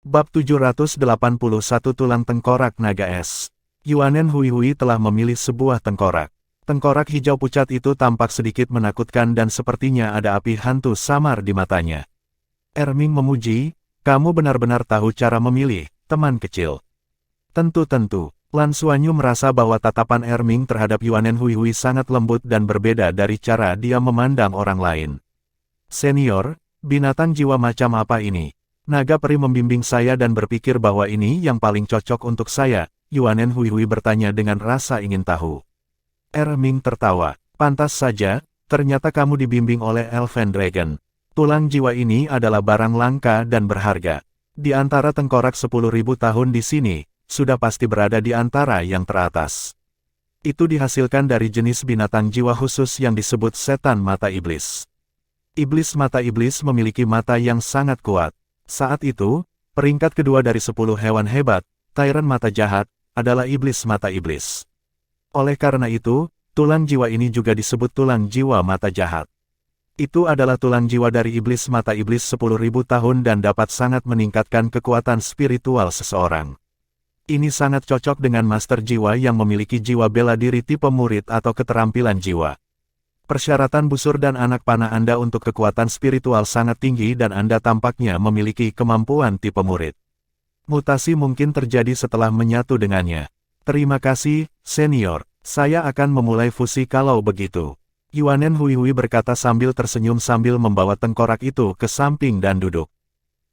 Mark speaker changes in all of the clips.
Speaker 1: Bab 781 Tulang Tengkorak Naga Es. Yuanen Hui telah memilih sebuah tengkorak. Tengkorak hijau pucat itu tampak sedikit menakutkan dan sepertinya ada api hantu samar di matanya. Erming memuji, kamu benar-benar tahu cara memilih, teman kecil. Tentu. Lan Xuanyu merasa bahwa tatapan Erming terhadap Yuanen Hui sangat lembut dan berbeda dari cara dia memandang orang lain. Senior, binatang jiwa macam apa ini? Naga peri membimbing saya dan berpikir bahwa ini yang paling cocok untuk saya, Yuanen Hui bertanya dengan rasa ingin tahu. Erming tertawa, pantas saja, ternyata kamu dibimbing oleh Elven Dragon. Tulang jiwa ini adalah barang langka dan berharga. Di antara tengkorak 10.000 tahun di sini, sudah pasti berada di antara yang teratas. Itu dihasilkan dari jenis binatang jiwa khusus yang disebut setan mata iblis. Iblis mata iblis memiliki mata yang sangat kuat. Saat itu, peringkat kedua dari 10 hewan hebat, Tyrant mata jahat, adalah iblis mata iblis. Oleh karena itu, tulang jiwa ini juga disebut tulang jiwa mata jahat. Itu adalah tulang jiwa dari iblis mata iblis 10.000 tahun dan dapat sangat meningkatkan kekuatan spiritual seseorang. Ini sangat cocok dengan master jiwa yang memiliki jiwa bela diri tipe murid atau keterampilan jiwa. Persyaratan busur dan anak panah Anda untuk kekuatan spiritual sangat tinggi dan Anda tampaknya memiliki kemampuan tipe murid. Mutasi mungkin terjadi setelah menyatu dengannya. Terima kasih, senior. Saya akan memulai fusi kalau begitu. Yuanen Hui berkata sambil tersenyum sambil membawa tengkorak itu ke samping dan duduk.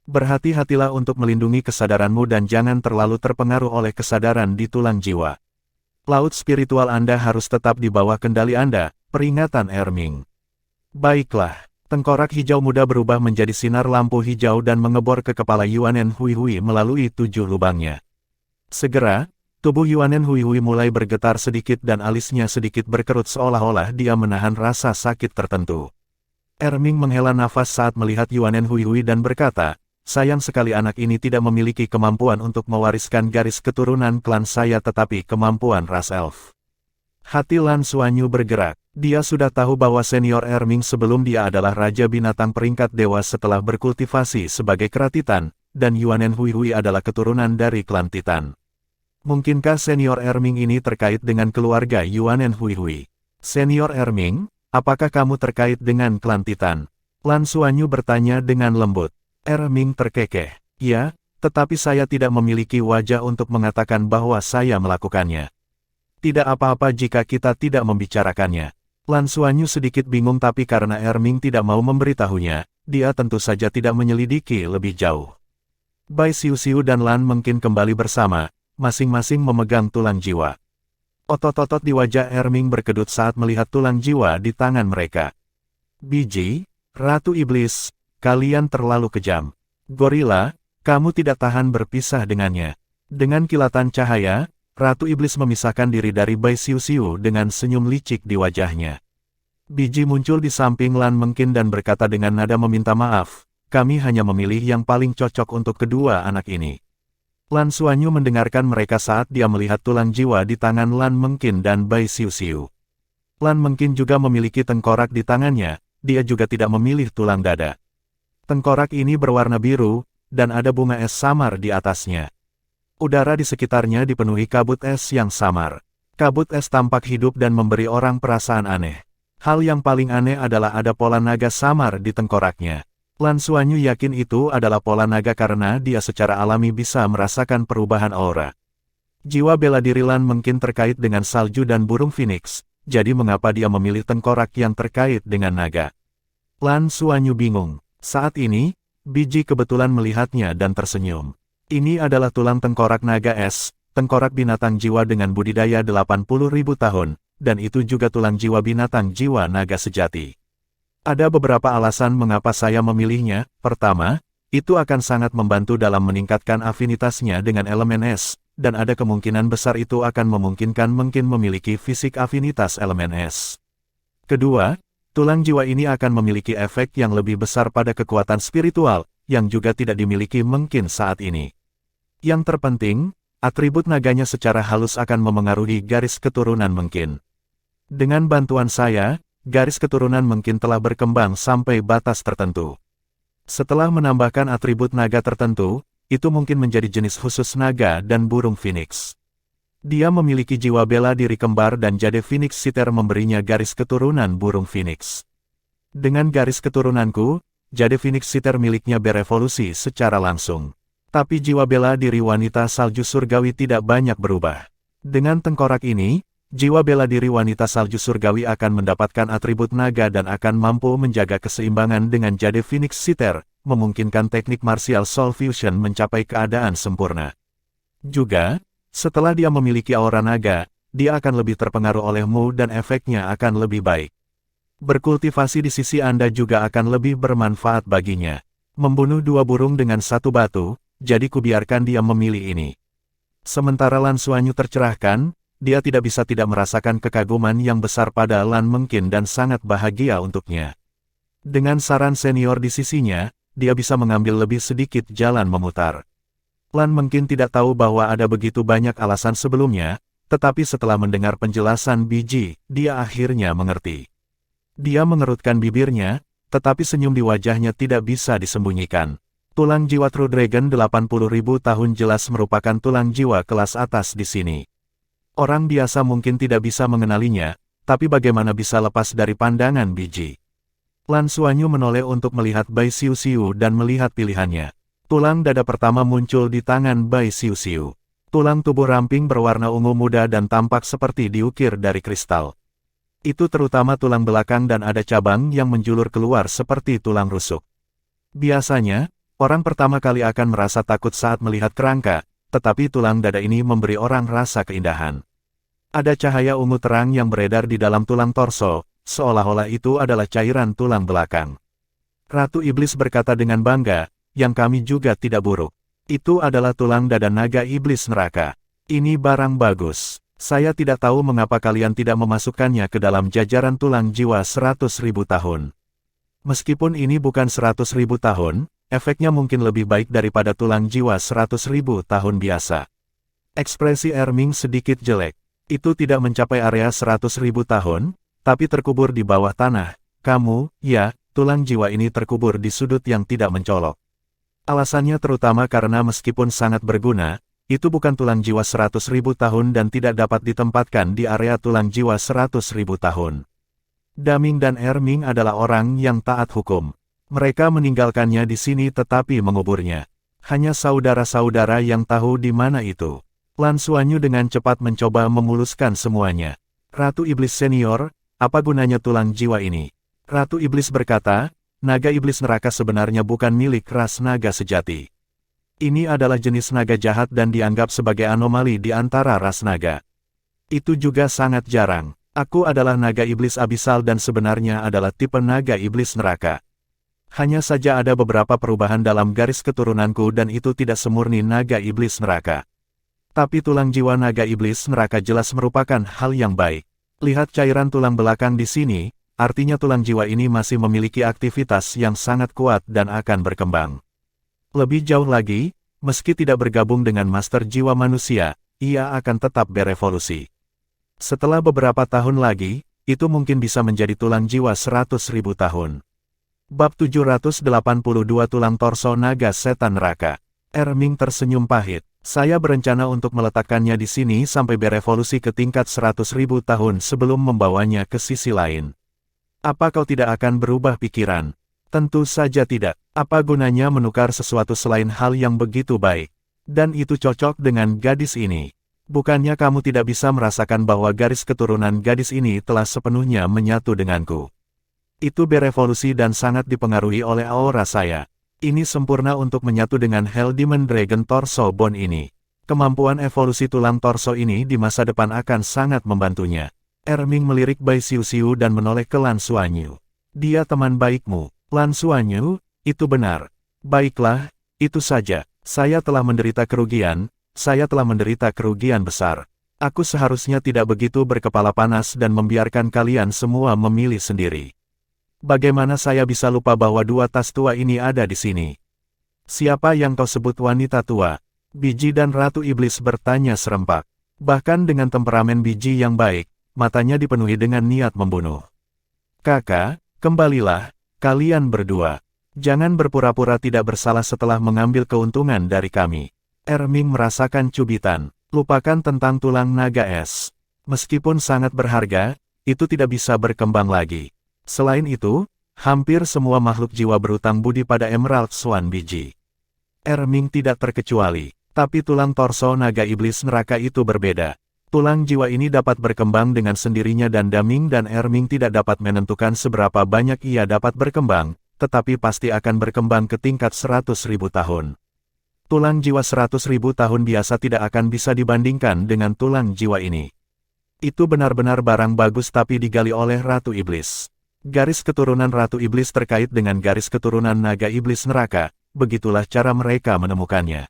Speaker 1: Berhati-hatilah untuk melindungi kesadaranmu dan jangan terlalu terpengaruh oleh kesadaran di tulang jiwa. Laut spiritual Anda harus tetap di bawah kendali Anda. Peringatan Erming. Baiklah, tengkorak hijau muda berubah menjadi sinar lampu hijau dan mengebor ke kepala Yuanen Hui melalui 7 lubangnya. Segera, tubuh Yuanen Hui mulai bergetar sedikit dan alisnya sedikit berkerut seolah-olah dia menahan rasa sakit tertentu. Erming menghela nafas saat melihat Yuanen Hui dan berkata, sayang sekali anak ini tidak memiliki kemampuan untuk mewariskan garis keturunan klan saya tetapi kemampuan ras elf. Hati Lan Xuanyu bergerak. Dia sudah tahu bahwa senior Erming sebelum dia adalah raja binatang peringkat dewa setelah berkultivasi sebagai kera Titan, dan Yuanen Hui adalah keturunan dari klan Titan. Mungkinkah senior Erming ini terkait dengan keluarga Yuanen Hui? Senior Erming, apakah kamu terkait dengan klan Titan? Lan Xuanyu bertanya dengan lembut. Erming terkekeh. Ya, tetapi saya tidak memiliki wajah untuk mengatakan bahwa saya melakukannya. Tidak apa-apa jika kita tidak membicarakannya. Lan Xuanyu sedikit bingung tapi karena Erming tidak mau memberitahunya, dia tentu saja tidak menyelidiki lebih jauh. Bai Xiu dan Lan Mengkin kembali bersama, masing-masing memegang tulang jiwa. Otot-otot di wajah Erming berkedut saat melihat tulang jiwa di tangan mereka. Biji, Ratu Iblis, kalian terlalu kejam. Gorila, kamu tidak tahan berpisah dengannya. Dengan kilatan cahaya, Ratu Iblis memisahkan diri dari Bai Xiu dengan senyum licik di wajahnya. Biji muncul di samping Lan Mengkin dan berkata dengan nada meminta maaf, kami hanya memilih yang paling cocok untuk kedua anak ini. Lan Xuanyu mendengarkan mereka saat dia melihat tulang jiwa di tangan Lan Mengkin dan Bai Xiu. Lan Mengkin juga memiliki tengkorak di tangannya, dia juga tidak memilih tulang dada. Tengkorak ini berwarna biru, dan ada bunga es samar di atasnya. Udara di sekitarnya dipenuhi kabut es yang samar. Kabut es tampak hidup dan memberi orang perasaan aneh. Hal yang paling aneh adalah ada pola naga samar di tengkoraknya. Lan Xuanyu yakin itu adalah pola naga karena dia secara alami bisa merasakan perubahan aura. Jiwa bela diri Lan mungkin terkait dengan salju dan burung phoenix, jadi mengapa dia memilih tengkorak yang terkait dengan naga? Lan Xuanyu bingung. Saat ini, Biji kebetulan melihatnya dan tersenyum. Ini adalah tulang tengkorak naga es, tengkorak binatang jiwa dengan budidaya 80.000 tahun, dan itu juga tulang jiwa binatang jiwa naga sejati. Ada beberapa alasan mengapa saya memilihnya. Pertama, itu akan sangat membantu dalam meningkatkan afinitasnya dengan elemen es, dan ada kemungkinan besar itu akan memungkinkan mungkin memiliki fisik afinitas elemen es. Kedua, tulang jiwa ini akan memiliki efek yang lebih besar pada kekuatan spiritual, yang juga tidak dimiliki mungkin saat ini. Yang terpenting, atribut naganya secara halus akan memengaruhi garis keturunan mungkin. Dengan bantuan saya, garis keturunan mungkin telah berkembang sampai batas tertentu. Setelah menambahkan atribut naga tertentu, itu mungkin menjadi jenis khusus naga dan burung phoenix. Dia memiliki jiwa bela diri kembar dan jade phoenix sitter memberinya garis keturunan burung phoenix. Dengan garis keturunanku, jade phoenix sitter miliknya berevolusi secara langsung. Tapi jiwa bela diri wanita salju surgawi tidak banyak berubah. Dengan tengkorak ini, jiwa bela diri wanita salju surgawi akan mendapatkan atribut naga dan akan mampu menjaga keseimbangan dengan jade phoenix sitter, memungkinkan teknik martial soul fusion mencapai keadaan sempurna. Juga, setelah dia memiliki aura naga, dia akan lebih terpengaruh olehmu dan efeknya akan lebih baik. Berkultivasi di sisi Anda juga akan lebih bermanfaat baginya. Membunuh 2 burung dengan 1 batu, jadi kubiarkan dia memilih ini. Sementara Lan Xuanyu tercerahkan, dia tidak bisa tidak merasakan kekaguman yang besar pada Lan Mengqin dan sangat bahagia untuknya. Dengan saran senior di sisinya, dia bisa mengambil lebih sedikit jalan memutar. Lan Mengqin tidak tahu bahwa ada begitu banyak alasan sebelumnya, tetapi setelah mendengar penjelasan Biji, dia akhirnya mengerti. Dia mengerutkan bibirnya, tetapi senyum di wajahnya tidak bisa disembunyikan. Tulang jiwa True Dragon 80.000 tahun jelas merupakan tulang jiwa kelas atas di sini. Orang biasa mungkin tidak bisa mengenalinya, tapi bagaimana bisa lepas dari pandangan Biji? Lan Xuanyu menoleh untuk melihat Bai Xiuxiu dan melihat pilihannya. Tulang dada pertama muncul di tangan Bai Xiuxiu. Tulang tubuh ramping berwarna ungu muda dan tampak seperti diukir dari kristal. Itu terutama tulang belakang dan ada cabang yang menjulur keluar seperti tulang rusuk. Biasanya, orang pertama kali akan merasa takut saat melihat kerangka, tetapi tulang dada ini memberi orang rasa keindahan. Ada cahaya ungu terang yang beredar di dalam tulang torso, seolah-olah itu adalah cairan tulang belakang. Ratu Iblis berkata dengan bangga, yang kami juga tidak buruk. Itu adalah tulang dada naga iblis neraka. Ini barang bagus. Saya tidak tahu mengapa kalian tidak memasukkannya ke dalam jajaran tulang jiwa 100.000 tahun. Meskipun ini bukan 100.000 tahun, efeknya mungkin lebih baik daripada tulang jiwa 100.000 tahun biasa. Ekspresi Erming sedikit jelek. Itu tidak mencapai area 100.000 tahun, tapi terkubur di bawah tanah. Kamu, ya, tulang jiwa ini terkubur di sudut yang tidak mencolok. Alasannya terutama karena meskipun sangat berguna, itu bukan tulang jiwa 100.000 tahun dan tidak dapat ditempatkan di area tulang jiwa 100.000 tahun. Daming dan Erming adalah orang yang taat hukum. Mereka meninggalkannya di sini tetapi menguburnya. Hanya saudara-saudara yang tahu di mana itu. Lan Xuanyu dengan cepat mencoba memuluskan semuanya. Ratu Iblis Senior, apa gunanya tulang jiwa ini? Ratu Iblis berkata, naga iblis neraka sebenarnya bukan milik ras naga sejati. Ini adalah jenis naga jahat dan dianggap sebagai anomali di antara ras naga. Itu juga sangat jarang. Aku adalah naga iblis abisal dan sebenarnya adalah tipe naga iblis neraka. Hanya saja ada beberapa perubahan dalam garis keturunanku dan itu tidak semurni naga iblis neraka. Tapi tulang jiwa naga iblis neraka jelas merupakan hal yang baik. Lihat cairan tulang belakang di sini. Artinya tulang jiwa ini masih memiliki aktivitas yang sangat kuat dan akan berkembang. Lebih jauh lagi, meski tidak bergabung dengan master jiwa manusia, ia akan tetap berevolusi. Setelah beberapa tahun lagi, itu mungkin bisa menjadi tulang jiwa 100.000 tahun. Bab 782 Tulang Torso Naga Setan Neraka. Erming tersenyum pahit. Saya berencana untuk meletakkannya di sini sampai berevolusi ke tingkat 100.000 tahun sebelum membawanya ke sisi lain. Apa kau tidak akan berubah pikiran? Tentu saja tidak. Apa gunanya menukar sesuatu selain hal yang begitu baik? Dan itu cocok dengan gadis ini. Bukannya kamu tidak bisa merasakan bahwa garis keturunan gadis ini telah sepenuhnya menyatu denganku? Itu berevolusi dan sangat dipengaruhi oleh aura saya. Ini sempurna untuk menyatu dengan Hell Demon Dragon Torso Bone ini. Kemampuan evolusi tulang torso ini di masa depan akan sangat membantunya. Erming melirik Bai Xiuxiu dan menoleh ke Lan Xuanyu. Dia teman baikmu. Lan Xuanyu, itu benar. Baiklah, itu saja. Saya telah menderita kerugian besar. Aku seharusnya tidak begitu berkepala panas dan membiarkan kalian semua memilih sendiri. Bagaimana saya bisa lupa bahwa 2 tas tua ini ada di sini? Siapa yang kau sebut wanita tua? Biji dan Ratu Iblis bertanya serempak. Bahkan dengan temperamen Biji yang baik, matanya dipenuhi dengan niat membunuh. Kakak, kembalilah, kalian berdua. Jangan berpura-pura tidak bersalah setelah mengambil keuntungan dari kami. Erming merasakan cubitan. Lupakan tentang tulang naga es. Meskipun sangat berharga, itu tidak bisa berkembang lagi. Selain itu, hampir semua makhluk jiwa berutang budi pada Emerald Swan biji. Erming tidak terkecuali, tapi tulang torso naga iblis neraka itu berbeda. Tulang jiwa ini dapat berkembang dengan sendirinya dan Daming dan Erming tidak dapat menentukan seberapa banyak ia dapat berkembang, tetapi pasti akan berkembang ke tingkat 100.000 tahun. Tulang jiwa 100.000 tahun biasa tidak akan bisa dibandingkan dengan tulang jiwa ini. Itu benar-benar barang bagus tapi digali oleh Ratu Iblis. Garis keturunan Ratu Iblis terkait dengan garis keturunan naga iblis neraka, begitulah cara mereka menemukannya.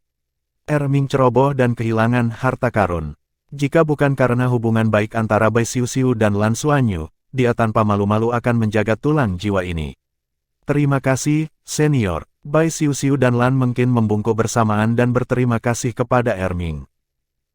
Speaker 1: Erming ceroboh dan kehilangan harta karun. Jika bukan karena hubungan baik antara Bai Xiuxiu dan Lan Xuanyu, dia tanpa malu-malu akan menjaga tulang jiwa ini. Terima kasih, senior. Bai Xiuxiu dan Lan mungkin membungkuk bersamaan dan berterima kasih kepada Erming.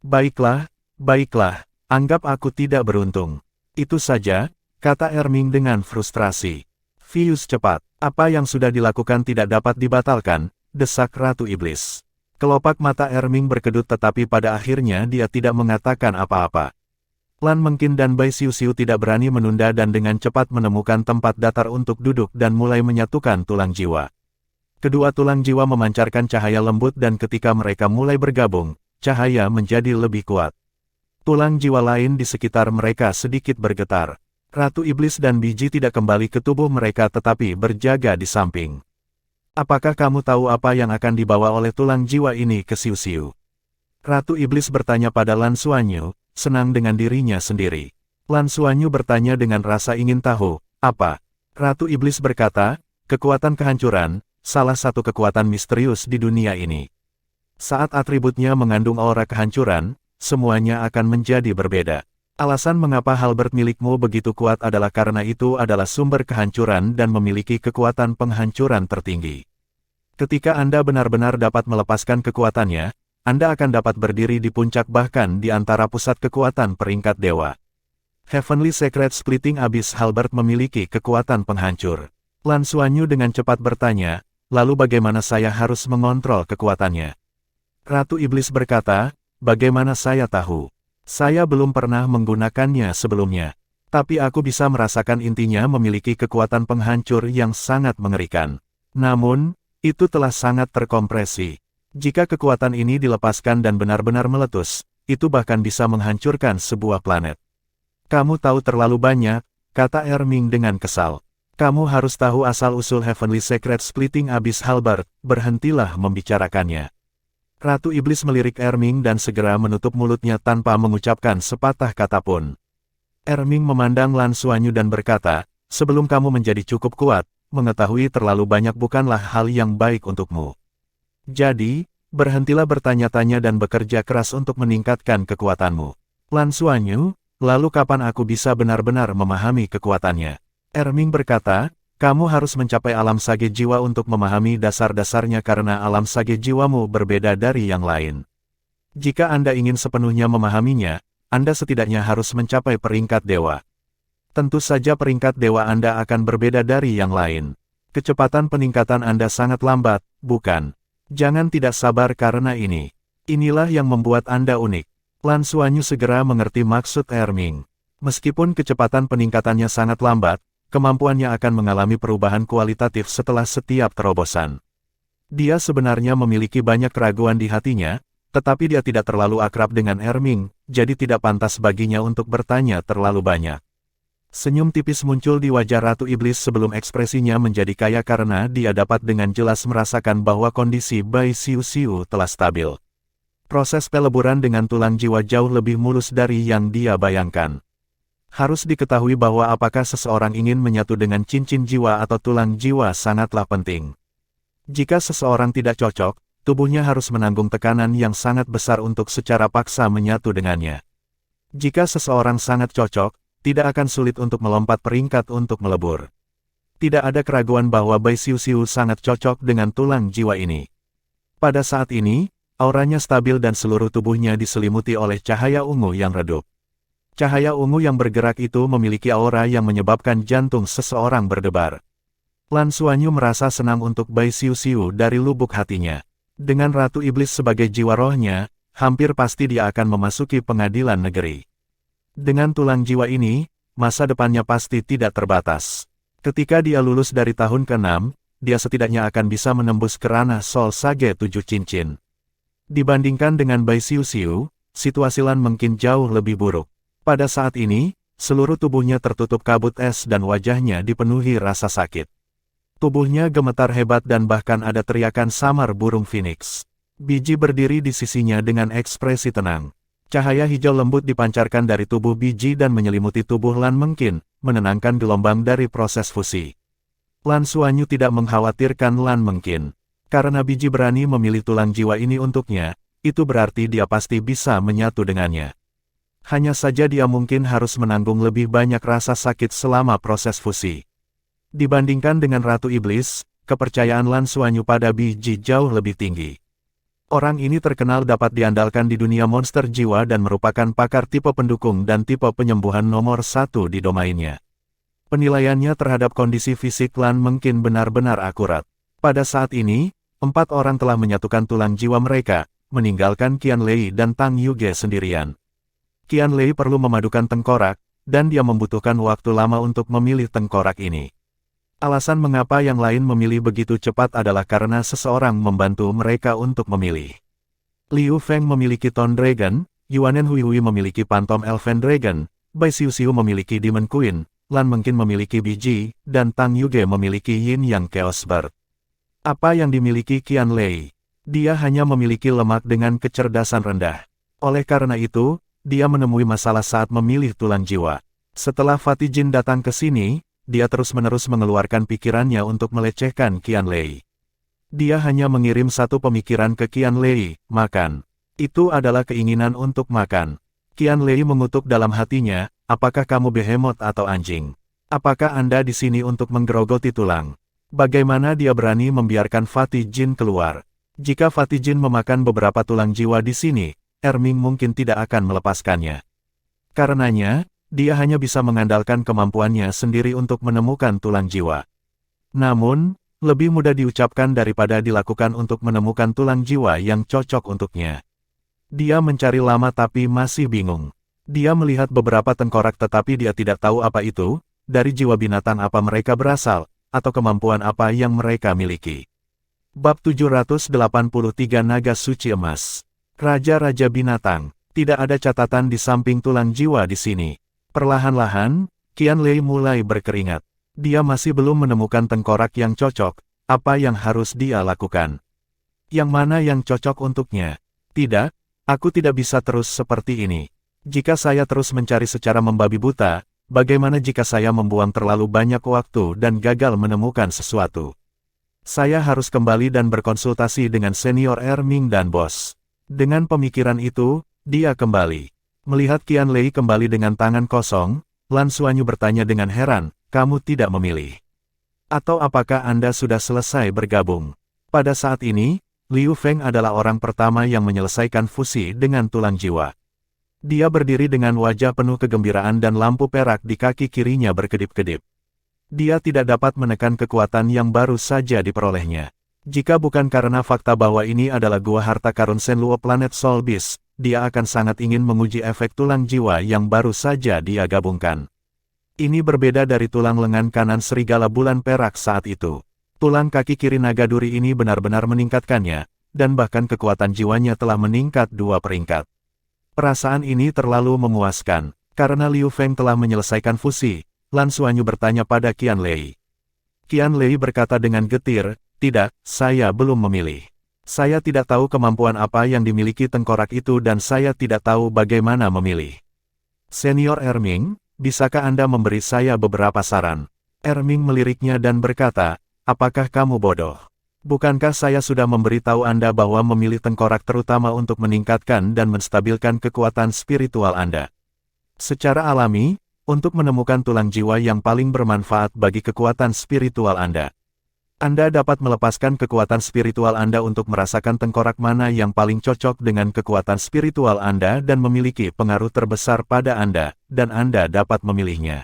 Speaker 1: Baiklah, baiklah, anggap aku tidak beruntung. Itu saja, kata Erming dengan frustrasi. Fius cepat, apa yang sudah dilakukan tidak dapat dibatalkan, desak Ratu Iblis. Kelopak mata Erming berkedut tetapi pada akhirnya dia tidak mengatakan apa-apa. Lan Mengkin dan Bai Xiuxiu tidak berani menunda dan dengan cepat menemukan tempat datar untuk duduk dan mulai menyatukan tulang jiwa. Kedua tulang jiwa memancarkan cahaya lembut dan ketika mereka mulai bergabung, cahaya menjadi lebih kuat. Tulang jiwa lain di sekitar mereka sedikit bergetar. Ratu Iblis dan biji tidak kembali ke tubuh mereka tetapi berjaga di samping. Apakah kamu tahu apa yang akan dibawa oleh tulang jiwa ini ke Xiuxiu? Ratu Iblis bertanya pada Lan Xuanyu, senang dengan dirinya sendiri. Lan Xuanyu bertanya dengan rasa ingin tahu, apa? Ratu Iblis berkata, kekuatan kehancuran, salah satu kekuatan misterius di dunia ini. Saat atributnya mengandung aura kehancuran, semuanya akan menjadi berbeda. Alasan mengapa Halberd milikmu begitu kuat adalah karena itu adalah sumber kehancuran dan memiliki kekuatan penghancuran tertinggi. Ketika Anda benar-benar dapat melepaskan kekuatannya, Anda akan dapat berdiri di puncak bahkan di antara pusat kekuatan peringkat dewa. Heavenly Secret Splitting Abyss Halberd memiliki kekuatan penghancur. Lan Xuanyu dengan cepat bertanya, lalu bagaimana saya harus mengontrol kekuatannya? Ratu Iblis berkata, bagaimana saya tahu? Saya belum pernah menggunakannya sebelumnya. Tapi aku bisa merasakan intinya memiliki kekuatan penghancur yang sangat mengerikan. Namun, itu telah sangat terkompresi. Jika kekuatan ini dilepaskan dan benar-benar meletus, itu bahkan bisa menghancurkan sebuah planet. Kamu tahu terlalu banyak, kata Erming dengan kesal. Kamu harus tahu asal-usul Heavenly Secret Splitting Abyss Halberd, berhentilah membicarakannya. Ratu Iblis melirik Erming dan segera menutup mulutnya tanpa mengucapkan sepatah kata pun. Erming memandang Lan Xuanyu dan berkata, sebelum kamu menjadi cukup kuat, mengetahui terlalu banyak bukanlah hal yang baik untukmu. Jadi, berhentilah bertanya-tanya dan bekerja keras untuk meningkatkan kekuatanmu. Lan Xuanyu, lalu kapan aku bisa benar-benar memahami kekuatannya? Erming berkata, kamu harus mencapai alam sage jiwa untuk memahami dasar-dasarnya karena alam sage jiwamu berbeda dari yang lain. Jika Anda ingin sepenuhnya memahaminya, Anda setidaknya harus mencapai peringkat dewa. Tentu saja peringkat dewa Anda akan berbeda dari yang lain. Kecepatan peningkatan Anda sangat lambat, bukan? Jangan tidak sabar karena ini. Inilah yang membuat Anda unik. Lan Xuanyu segera mengerti maksud Erming. Meskipun kecepatan peningkatannya sangat lambat, kemampuannya akan mengalami perubahan kualitatif setelah setiap terobosan. Dia sebenarnya memiliki banyak keraguan di hatinya, tetapi dia tidak terlalu akrab dengan Erming, jadi tidak pantas baginya untuk bertanya terlalu banyak. Senyum tipis muncul di wajah Ratu Iblis sebelum ekspresinya menjadi kaya karena dia dapat dengan jelas merasakan bahwa kondisi Bai Xiuxiu telah stabil. Proses peleburan dengan tulang jiwa jauh lebih mulus dari yang dia bayangkan. Harus diketahui bahwa apakah seseorang ingin menyatu dengan cincin jiwa atau tulang jiwa sangatlah penting. Jika seseorang tidak cocok, tubuhnya harus menanggung tekanan yang sangat besar untuk secara paksa menyatu dengannya. Jika seseorang sangat cocok, tidak akan sulit untuk melompat peringkat untuk melebur. Tidak ada keraguan bahwa Bai Xiuxiu sangat cocok dengan tulang jiwa ini. Pada saat ini, auranya stabil dan seluruh tubuhnya diselimuti oleh cahaya ungu yang redup. Cahaya ungu yang bergerak itu memiliki aura yang menyebabkan jantung seseorang berdebar. Lan Xuanyu merasa senang untuk Bai Xiu dari lubuk hatinya. Dengan Ratu Iblis sebagai jiwa rohnya, hampir pasti dia akan memasuki pengadilan negeri. Dengan tulang jiwa ini, masa depannya pasti tidak terbatas. Ketika dia lulus dari tahun ke-6, dia setidaknya akan bisa menembus ke ranah Soul Sage 7 cincin. Dibandingkan dengan Bai Xiu, situasi Lan mungkin jauh lebih buruk. Pada saat ini, seluruh tubuhnya tertutup kabut es dan wajahnya dipenuhi rasa sakit. Tubuhnya gemetar hebat dan bahkan ada teriakan samar burung phoenix. Biji berdiri di sisinya dengan ekspresi tenang. Cahaya hijau lembut dipancarkan dari tubuh biji dan menyelimuti tubuh Lan Mengkin, menenangkan gelombang dari proses fusi. Lan Xuanyu tidak mengkhawatirkan Lan Mengkin. Karena biji berani memilih tulang jiwa ini untuknya, itu berarti dia pasti bisa menyatu dengannya. Hanya saja dia mungkin harus menanggung lebih banyak rasa sakit selama proses fusi. Dibandingkan dengan Ratu Iblis, kepercayaan Lan Xuanyu pada biji jauh lebih tinggi. Orang ini terkenal dapat diandalkan di dunia monster jiwa dan merupakan pakar tipe pendukung dan tipe penyembuhan nomor 1 di domainnya. Penilaiannya terhadap kondisi fisik Lan mungkin benar-benar akurat. Pada saat ini, 4 orang telah menyatukan tulang jiwa mereka, meninggalkan Qian Lei dan Tang Yuge sendirian. Qian Lei perlu memadukan tengkorak, dan dia membutuhkan waktu lama untuk memilih tengkorak ini. Alasan mengapa yang lain memilih begitu cepat adalah karena seseorang membantu mereka untuk memilih. Liu Feng memiliki Tone Dragon, Yuanen Huihui memiliki Phantom Elven Dragon, Bai Xiu memiliki Demon Queen, Lan Mengkin memiliki biji, dan Tang Yuge memiliki Yin Yang Chaos Bird. Apa yang dimiliki Qian Lei? Dia hanya memiliki lemak dengan kecerdasan rendah. Oleh karena itu, dia menemui masalah saat memilih tulang jiwa. Setelah Fatih Jin datang ke sini, dia terus-menerus mengeluarkan pikirannya untuk melecehkan Qian Lei. Dia hanya mengirim satu pemikiran ke Qian Lei, makan. Itu adalah keinginan untuk makan. Qian Lei mengutuk dalam hatinya, apakah kamu behemoth atau anjing? Apakah Anda di sini untuk menggerogoti tulang? Bagaimana dia berani membiarkan Fatih Jin keluar? Jika Fatih Jin memakan beberapa tulang jiwa di sini, Erming mungkin tidak akan melepaskannya. Karenanya, dia hanya bisa mengandalkan kemampuannya sendiri untuk menemukan tulang jiwa. Namun, lebih mudah diucapkan daripada dilakukan untuk menemukan tulang jiwa yang cocok untuknya. Dia mencari lama tapi masih bingung. Dia melihat beberapa tengkorak tetapi dia tidak tahu apa itu, dari jiwa binatang apa mereka berasal, atau kemampuan apa yang mereka miliki. Bab 783 Naga Suci Emas. Raja-Raja Binatang. Tidak ada catatan di samping tulang jiwa di sini. Perlahan-lahan, Qian Lei mulai berkeringat. Dia masih belum menemukan tengkorak yang cocok, apa yang harus dia lakukan? Yang mana yang cocok untuknya? Tidak, aku tidak bisa terus seperti ini. Jika saya terus mencari secara membabi buta, bagaimana jika saya membuang terlalu banyak waktu dan gagal menemukan sesuatu? Saya harus kembali dan berkonsultasi dengan senior Erming dan bos. Dengan pemikiran itu, dia kembali. Melihat Qian Lei kembali dengan tangan kosong, Lan Xuanyu bertanya dengan heran, kamu tidak memilih? Atau apakah Anda sudah selesai bergabung? Pada saat ini, Liu Feng adalah orang pertama yang menyelesaikan fusi dengan tulang jiwa. Dia berdiri dengan wajah penuh kegembiraan dan lampu perak di kaki kirinya berkedip-kedip. Dia tidak dapat menekan kekuatan yang baru saja diperolehnya. Jika bukan karena fakta bahwa ini adalah gua harta karun Shenluo planet Soul Beast, dia akan sangat ingin menguji efek tulang jiwa yang baru saja dia gabungkan. Ini berbeda dari tulang lengan kanan serigala bulan perak saat itu. Tulang kaki kiri naga duri ini benar-benar meningkatkannya, dan bahkan kekuatan jiwanya telah meningkat 2 peringkat. Perasaan ini terlalu memuaskan, karena Liu Feng telah menyelesaikan fusi. Lan Xuanyu bertanya pada Qian Lei. Qian Lei berkata dengan getir, tidak, saya belum memilih. Saya tidak tahu kemampuan apa yang dimiliki tengkorak itu dan saya tidak tahu bagaimana memilih. Senior Erming, bisakah Anda memberi saya beberapa saran? Erming meliriknya dan berkata, apakah kamu bodoh? Bukankah saya sudah memberitahu Anda bahwa memilih tengkorak terutama untuk meningkatkan dan menstabilkan kekuatan spiritual Anda? Secara alami, untuk menemukan tulang jiwa yang paling bermanfaat bagi kekuatan spiritual Anda. Anda dapat melepaskan kekuatan spiritual Anda untuk merasakan tengkorak mana yang paling cocok dengan kekuatan spiritual Anda dan memiliki pengaruh terbesar pada Anda, dan Anda dapat memilihnya.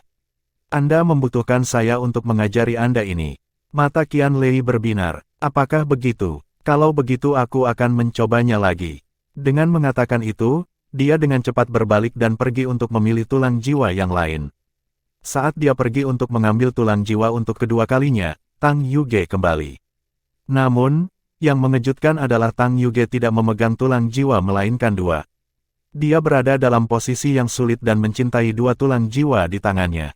Speaker 1: Anda membutuhkan saya untuk mengajari Anda ini. Mata Qian Lei berbinar. Apakah begitu? Kalau begitu aku akan mencobanya lagi. Dengan mengatakan itu, dia dengan cepat berbalik dan pergi untuk memilih tulang jiwa yang lain. Saat dia pergi untuk mengambil tulang jiwa untuk kedua kalinya, Tang Yuge kembali. Namun, yang mengejutkan adalah Tang Yuge tidak memegang tulang jiwa melainkan dua. Dia berada dalam posisi yang sulit dan mencintai dua tulang jiwa di tangannya.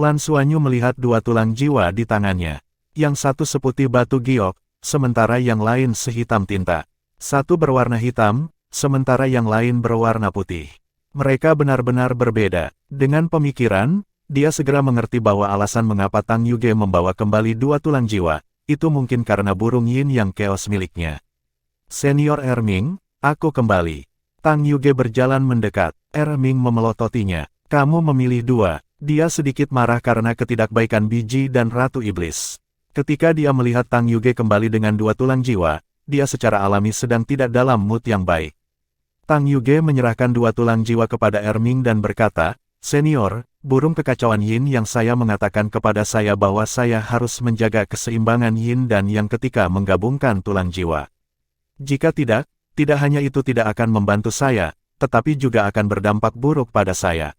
Speaker 1: Lan Xuanyu melihat dua tulang jiwa di tangannya. Yang satu seputih batu giok, sementara yang lain sehitam tinta. Satu berwarna hitam, sementara yang lain berwarna putih. Mereka benar-benar berbeda. Dengan pemikiran, dia segera mengerti bahwa alasan mengapa Tang Yuge membawa kembali dua tulang jiwa, itu mungkin karena burung yin yang keos miliknya. Senior Erming, aku kembali. Tang Yuge berjalan mendekat. Erming memelototinya. Kamu memilih dua. Dia sedikit marah karena ketidakbaikan biji dan Ratu Iblis. Ketika dia melihat Tang Yuge kembali dengan dua tulang jiwa, dia secara alami sedang tidak dalam mood yang baik. Tang Yuge menyerahkan dua tulang jiwa kepada Erming dan berkata, Senior, burung kekacauan yin yang saya mengatakan kepada saya bahwa saya harus menjaga keseimbangan yin dan yang ketika menggabungkan tulang jiwa. Jika tidak hanya itu tidak akan membantu saya, tetapi juga akan berdampak buruk pada saya.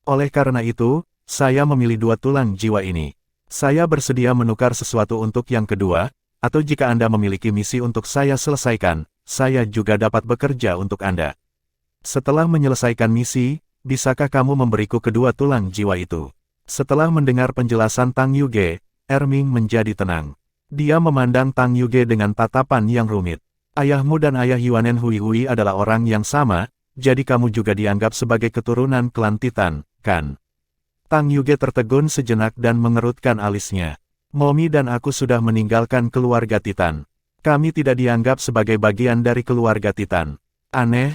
Speaker 1: Oleh karena itu, saya memilih dua tulang jiwa ini. Saya bersedia menukar sesuatu untuk yang kedua, atau jika Anda memiliki misi untuk saya selesaikan, saya juga dapat bekerja untuk Anda. Setelah menyelesaikan misi, bisakah kamu memberiku kedua tulang jiwa itu? Setelah mendengar penjelasan Tang Yuge, Erming menjadi tenang. Dia memandang Tang Yuge dengan tatapan yang rumit. Ayahmu dan ayah Yuanen Hui adalah orang yang sama, jadi kamu juga dianggap sebagai keturunan klan Titan, kan? Tang Yuge tertegun sejenak dan mengerutkan alisnya. Momi dan aku sudah meninggalkan keluarga Titan. Kami tidak dianggap sebagai bagian dari keluarga Titan. Aneh.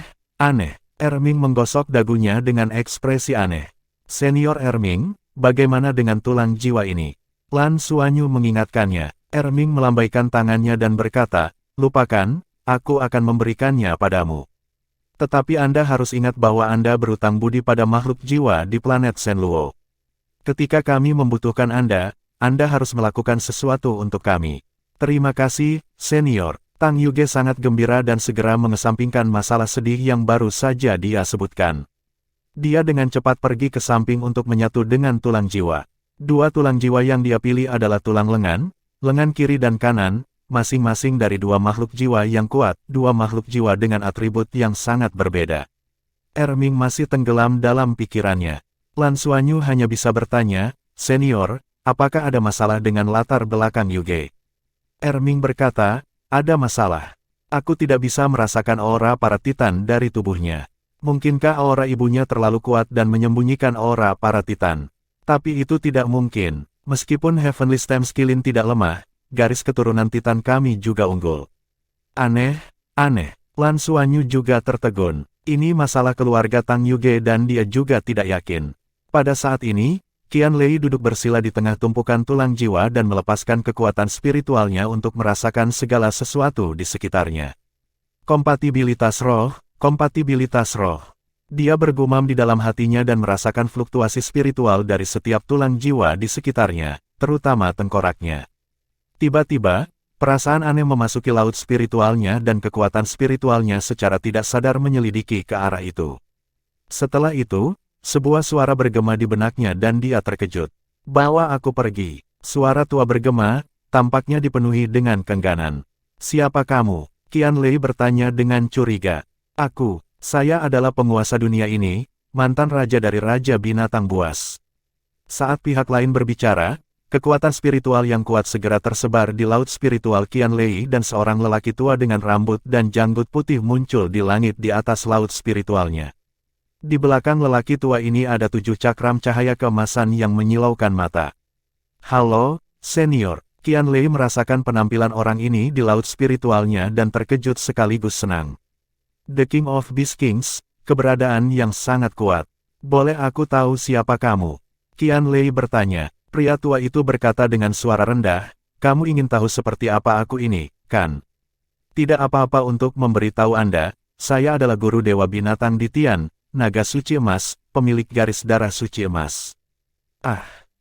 Speaker 1: Erming menggosok dagunya dengan ekspresi aneh. Senior Erming, bagaimana dengan tulang jiwa ini? Lan Xuanyu mengingatkannya. Erming melambaikan tangannya dan berkata, lupakan, aku akan memberikannya padamu. Tetapi Anda harus ingat bahwa Anda berutang budi pada makhluk jiwa di planet Shenluo. Ketika kami membutuhkan Anda harus melakukan sesuatu untuk kami. Terima kasih, Senior. Tang Yuge sangat gembira dan segera mengesampingkan masalah sedih yang baru saja dia sebutkan. Dia dengan cepat pergi ke samping untuk menyatu dengan tulang jiwa. Dua tulang jiwa yang dia pilih adalah tulang lengan kiri dan kanan, masing-masing dari dua makhluk jiwa yang kuat, dua makhluk jiwa dengan atribut yang sangat berbeda. Erming masih tenggelam dalam pikirannya. Lan Xuanyu hanya bisa bertanya, Senior, apakah ada masalah dengan latar belakang Yuge? Erming berkata, ada masalah. Aku tidak bisa merasakan aura para Titan dari tubuhnya. Mungkinkah aura ibunya terlalu kuat dan menyembunyikan aura para Titan? Tapi itu tidak mungkin. Meskipun Heavenly Stem Skillin tidak lemah, garis keturunan Titan kami juga unggul. Aneh. Lan Xuanyu juga tertegun. Ini masalah keluarga Tang Yuge dan dia juga tidak yakin. Pada saat ini, Qian Lei duduk bersila di tengah tumpukan tulang jiwa dan melepaskan kekuatan spiritualnya untuk merasakan segala sesuatu di sekitarnya. Kompatibilitas roh. Dia bergumam di dalam hatinya dan merasakan fluktuasi spiritual dari setiap tulang jiwa di sekitarnya, terutama tengkoraknya. Tiba-tiba, perasaan aneh memasuki laut spiritualnya dan kekuatan spiritualnya secara tidak sadar menyelidiki ke arah itu. Setelah itu, sebuah suara bergema di benaknya dan dia terkejut. Bawa aku pergi. Suara tua bergema, tampaknya dipenuhi dengan keengganan. Siapa kamu? Qian Lei bertanya dengan curiga. Saya adalah penguasa dunia ini, mantan raja dari Raja Binatang Buas. Saat pihak lain berbicara, kekuatan spiritual yang kuat segera tersebar di laut spiritual Qian Lei dan seorang lelaki tua dengan rambut dan janggut putih muncul di langit di atas laut spiritualnya. Di belakang lelaki tua ini ada 7 cakram cahaya keemasan yang menyilaukan mata. Halo, Senior. Qian Lei merasakan penampilan orang ini di laut spiritualnya dan terkejut sekaligus senang. The King of Beast Kings, keberadaan yang sangat kuat. Boleh aku tahu siapa kamu? Qian Lei bertanya. Pria tua itu berkata dengan suara rendah, kamu ingin tahu seperti apa aku ini, kan? Tidak apa-apa untuk memberitahu Anda, saya adalah guru Dewa Binatang di Tian, Naga Suci Emas, pemilik garis darah suci emas.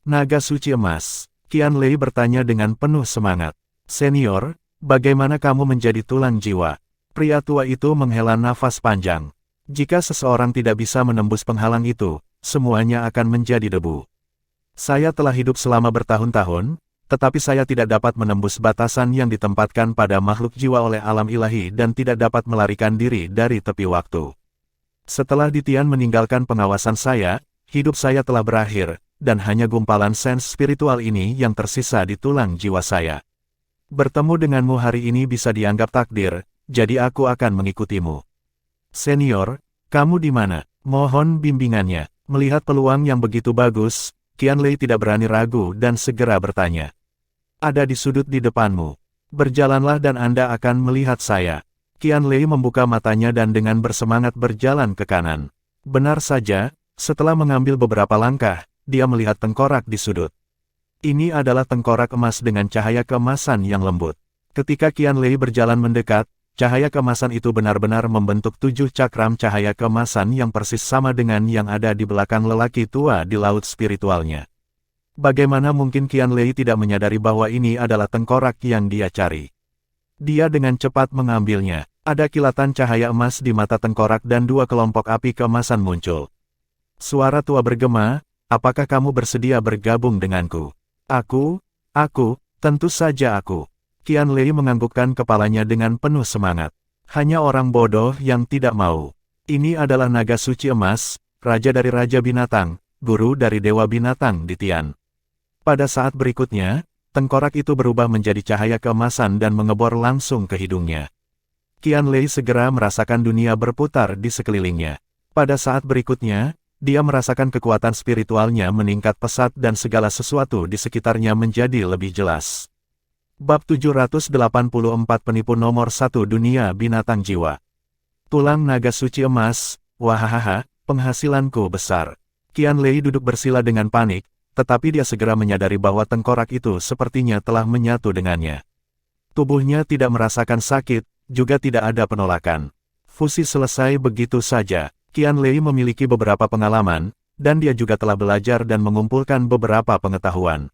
Speaker 1: Naga Suci Emas. Qian Lei bertanya dengan penuh semangat. Senior, bagaimana kamu menjadi tulang jiwa? Pria tua itu menghela nafas panjang. Jika seseorang tidak bisa menembus penghalang itu, semuanya akan menjadi debu. Saya telah hidup selama bertahun-tahun, tetapi saya tidak dapat menembus batasan yang ditempatkan pada makhluk jiwa oleh alam ilahi dan tidak dapat melarikan diri dari tepi waktu. Setelah Ditian meninggalkan pengawasan saya, hidup saya telah berakhir, dan hanya gumpalan sens spiritual ini yang tersisa di tulang jiwa saya. Bertemu denganmu hari ini bisa dianggap takdir, jadi aku akan mengikutimu. Senior, kamu di mana? Mohon bimbingannya. Melihat peluang yang begitu bagus, Qian Lei tidak berani ragu dan segera bertanya. Ada di sudut di depanmu. Berjalanlah dan Anda akan melihat saya. Qian Lei membuka matanya dan dengan bersemangat berjalan ke kanan. Benar saja, setelah mengambil beberapa langkah, dia melihat tengkorak di sudut. Ini adalah tengkorak emas dengan cahaya keemasan yang lembut. Ketika Qian Lei berjalan mendekat, cahaya keemasan itu benar-benar membentuk 7 cakram cahaya keemasan yang persis sama dengan yang ada di belakang lelaki tua di laut spiritualnya. Bagaimana mungkin Qian Lei tidak menyadari bahwa ini adalah tengkorak yang dia cari? Dia dengan cepat mengambilnya. Ada kilatan cahaya emas di mata tengkorak dan 2 kelompok api keemasan muncul. Suara tua bergema, apakah kamu bersedia bergabung denganku? Aku, tentu saja aku. Qian Lei menganggukkan kepalanya dengan penuh semangat. Hanya orang bodoh yang tidak mau. Ini adalah naga suci emas, raja dari Raja Binatang, guru dari Dewa Binatang Ditian. Pada saat berikutnya, tengkorak itu berubah menjadi cahaya keemasan dan mengebor langsung ke hidungnya. Qian Lei segera merasakan dunia berputar di sekelilingnya. Pada saat berikutnya, dia merasakan kekuatan spiritualnya meningkat pesat dan segala sesuatu di sekitarnya menjadi lebih jelas. Bab 784 Penipu nomor 1 Dunia Binatang Jiwa. Tulang naga suci emas, wahahaha, penghasilanku besar. Qian Lei duduk bersila dengan panik, tetapi dia segera menyadari bahwa tengkorak itu sepertinya telah menyatu dengannya. Tubuhnya tidak merasakan sakit, juga tidak ada penolakan. Fusi selesai begitu saja. Qian Lei memiliki beberapa pengalaman, dan dia juga telah belajar dan mengumpulkan beberapa pengetahuan.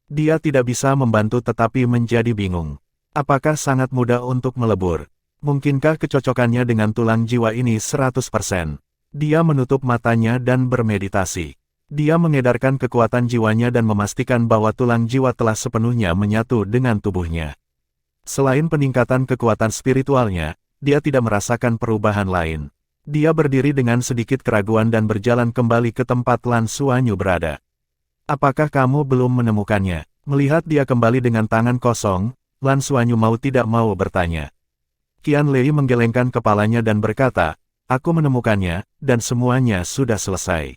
Speaker 1: Dia tidak bisa membantu tetapi menjadi bingung. Apakah sangat mudah untuk melebur? Mungkinkah kecocokannya dengan tulang jiwa ini 100%? Dia menutup matanya dan bermeditasi. Dia mengedarkan kekuatan jiwanya dan memastikan bahwa tulang jiwa telah sepenuhnya menyatu dengan tubuhnya. Selain peningkatan kekuatan spiritualnya, dia tidak merasakan perubahan lain. Dia berdiri dengan sedikit keraguan dan berjalan kembali ke tempat Lan Xuanyu berada. Apakah kamu belum menemukannya? Melihat dia kembali dengan tangan kosong, Lan Xuanyu mau tidak mau bertanya. Qian Lei menggelengkan kepalanya dan berkata, aku menemukannya, dan semuanya sudah selesai.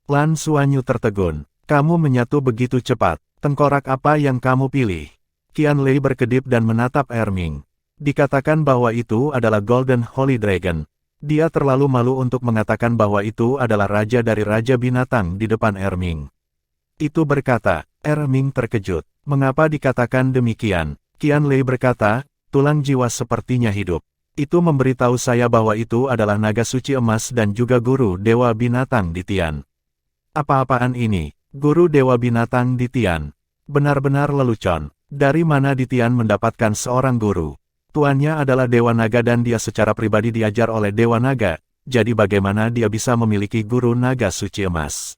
Speaker 1: Lan Xuanyu tertegun. Kamu menyatu begitu cepat. Tengkorak apa yang kamu pilih? Qian Lei berkedip dan menatap Erming. Dikatakan bahwa itu adalah Golden Holy Dragon. Dia terlalu malu untuk mengatakan bahwa itu adalah raja dari Raja Binatang di depan Erming. Itu berkata, Erming terkejut. Mengapa dikatakan demikian? Qian Lei berkata, tulang jiwa sepertinya hidup. Itu memberitahu saya bahwa itu adalah naga suci emas dan juga guru Dewa Binatang Ditian. Apa-apaan ini? Guru Dewa Binatang Ditian. Benar-benar lelucon. Dari mana Ditian mendapatkan seorang guru? Tuannya adalah Dewa Naga dan dia secara pribadi diajar oleh Dewa Naga, jadi bagaimana dia bisa memiliki guru naga suci emas?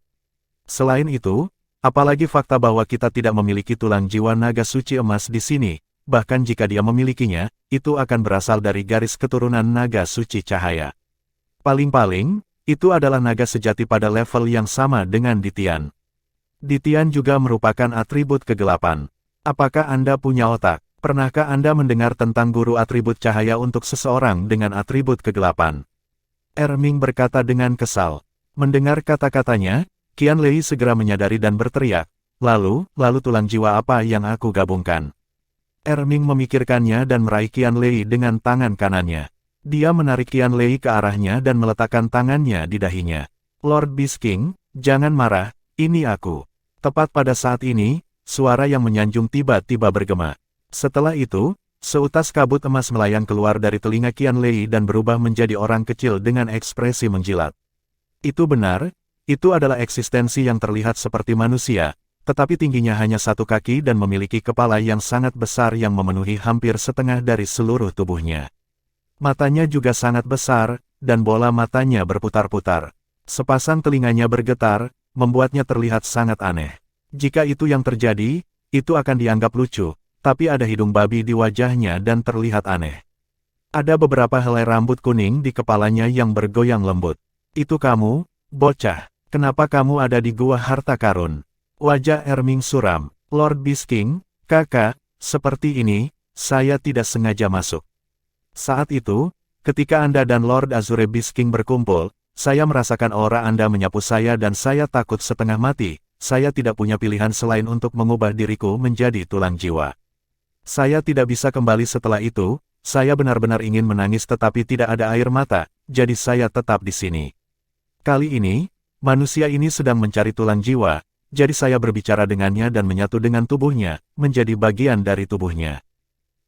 Speaker 1: Selain itu, apalagi fakta bahwa kita tidak memiliki tulang jiwa naga suci emas di sini, bahkan jika dia memilikinya, itu akan berasal dari garis keturunan naga suci cahaya. Paling-paling, itu adalah naga sejati pada level yang sama dengan Ditian. Ditian juga merupakan atribut kegelapan. Apakah Anda punya otak? Pernahkah Anda mendengar tentang guru atribut cahaya untuk seseorang dengan atribut kegelapan? Erming berkata dengan kesal. Mendengar kata-katanya, Qian Lei segera menyadari dan berteriak, lalu tulang jiwa apa yang aku gabungkan? Erming memikirkannya dan meraih Qian Lei dengan tangan kanannya. Dia menarik Qian Lei ke arahnya dan meletakkan tangannya di dahinya. Lord Beast King, jangan marah, ini aku. Tepat pada saat ini, suara yang menyanjung tiba-tiba bergema. Setelah itu, seutas kabut emas melayang keluar dari telinga Qian Lei dan berubah menjadi orang kecil dengan ekspresi menjilat. Itu benar, itu adalah eksistensi yang terlihat seperti manusia, tetapi tingginya hanya 1 kaki dan memiliki kepala yang sangat besar yang memenuhi hampir setengah dari seluruh tubuhnya. Matanya juga sangat besar, dan bola matanya berputar-putar. Sepasang telinganya bergetar, membuatnya terlihat sangat aneh. Jika itu yang terjadi, itu akan dianggap lucu, tapi ada hidung babi di wajahnya dan terlihat aneh. Ada beberapa helai rambut kuning di kepalanya yang bergoyang lembut. Itu kamu, bocah. Kenapa kamu ada di gua harta karun? Wajah Erming suram. Lord Bisking, kakak, seperti ini, saya tidak sengaja masuk. Saat itu, ketika Anda dan Lord Azure Bisking berkumpul, saya merasakan aura Anda menyapu saya dan saya takut setengah mati. Saya tidak punya pilihan selain untuk mengubah diriku menjadi tulang jiwa. Saya tidak bisa kembali setelah itu, saya benar-benar ingin menangis tetapi tidak ada air mata, jadi saya tetap di sini. Kali ini, manusia ini sedang mencari tulang jiwa, jadi saya berbicara dengannya dan menyatu dengan tubuhnya, menjadi bagian dari tubuhnya.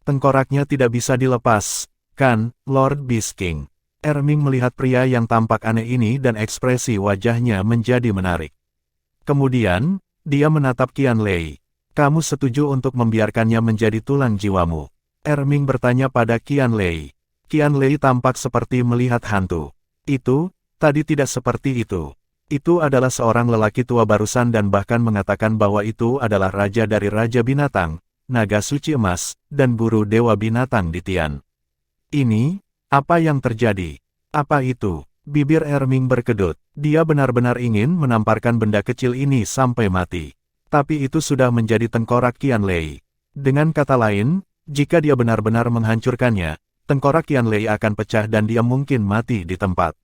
Speaker 1: Tengkoraknya tidak bisa dilepas, kan, Lord Bisking? Erming melihat pria yang tampak aneh ini dan ekspresi wajahnya menjadi menarik. Kemudian, dia menatap Qianlei. Kamu setuju untuk membiarkannya menjadi tulang jiwamu? Erming bertanya pada Qianlei. Qianlei tampak seperti melihat hantu. Itu, tadi tidak seperti itu. Itu adalah seorang lelaki tua barusan dan bahkan mengatakan bahwa itu adalah raja dari Raja Binatang, Naga Suci Emas, dan Guru Dewa Binatang di Tian. Ini, apa yang terjadi? Apa itu? Bibir Erming berkedut. Dia benar-benar ingin menamparkan benda kecil ini sampai mati. Tapi itu sudah menjadi tengkorak Qianlei. Dengan kata lain, jika dia benar-benar menghancurkannya, tengkorak Qianlei akan pecah dan dia mungkin mati di tempat.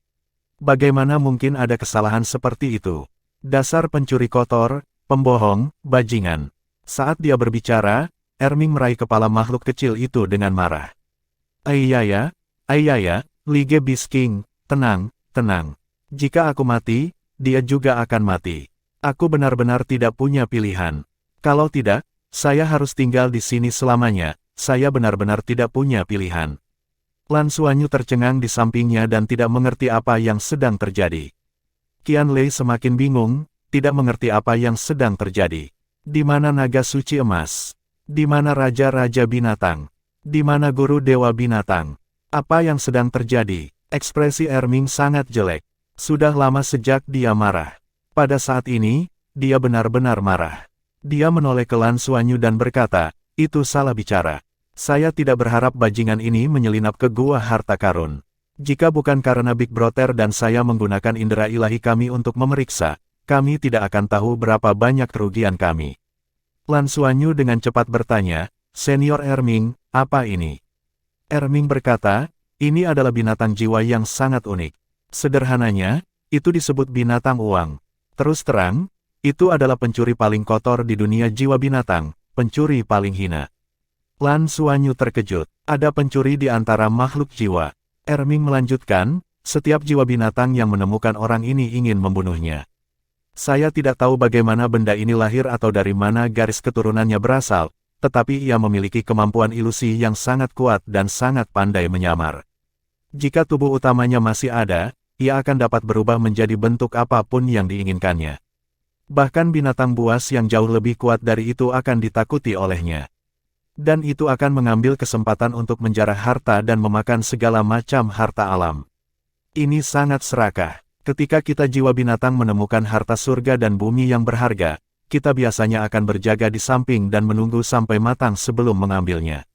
Speaker 1: Bagaimana mungkin ada kesalahan seperti itu? Dasar pencuri kotor, pembohong, bajingan. Saat dia berbicara, Erming meraih kepala makhluk kecil itu dengan marah. Ayaya, Lige Bisking, tenang, tenang. Jika aku mati, dia juga akan mati. Aku benar-benar tidak punya pilihan. Kalau tidak, saya harus tinggal di sini selamanya. Saya benar-benar tidak punya pilihan. Lan Xuanyu tercengang di sampingnya dan tidak mengerti apa yang sedang terjadi. Qianlei semakin bingung, tidak mengerti apa yang sedang terjadi. Di mana naga suci emas? Di mana raja-raja binatang? Di mana guru dewa binatang? Apa yang sedang terjadi? Ekspresi Erming sangat jelek. Sudah lama sejak dia marah. Pada saat ini, dia benar-benar marah. Dia menoleh ke Lan Xuanyu dan berkata, itu salah bicara. Saya tidak berharap bajingan ini menyelinap ke gua harta karun. Jika bukan karena Big Brother dan saya menggunakan indera ilahi kami untuk memeriksa, kami tidak akan tahu berapa banyak kerugian kami. Lan Xuanyu dengan cepat bertanya, Senior Erming, apa ini? Erming berkata, ini adalah binatang jiwa yang sangat unik. Sederhananya, itu disebut binatang uang. Terus terang, itu adalah pencuri paling kotor di dunia jiwa binatang, pencuri paling hina. Lan Xuanyu terkejut. Ada pencuri di antara makhluk jiwa. Erming melanjutkan, setiap jiwa binatang yang menemukan orang ini ingin membunuhnya. Saya tidak tahu bagaimana benda ini lahir atau dari mana garis keturunannya berasal, tetapi ia memiliki kemampuan ilusi yang sangat kuat dan sangat pandai menyamar. Jika tubuh utamanya masih ada, ia akan dapat berubah menjadi bentuk apapun yang diinginkannya. Bahkan binatang buas yang jauh lebih kuat dari itu akan ditakuti olehnya. Dan itu akan mengambil kesempatan untuk menjarah harta dan memakan segala macam harta alam. Ini sangat serakah. Ketika kita jiwa binatang menemukan harta surga dan bumi yang berharga, kita biasanya akan berjaga di samping dan menunggu sampai matang sebelum mengambilnya.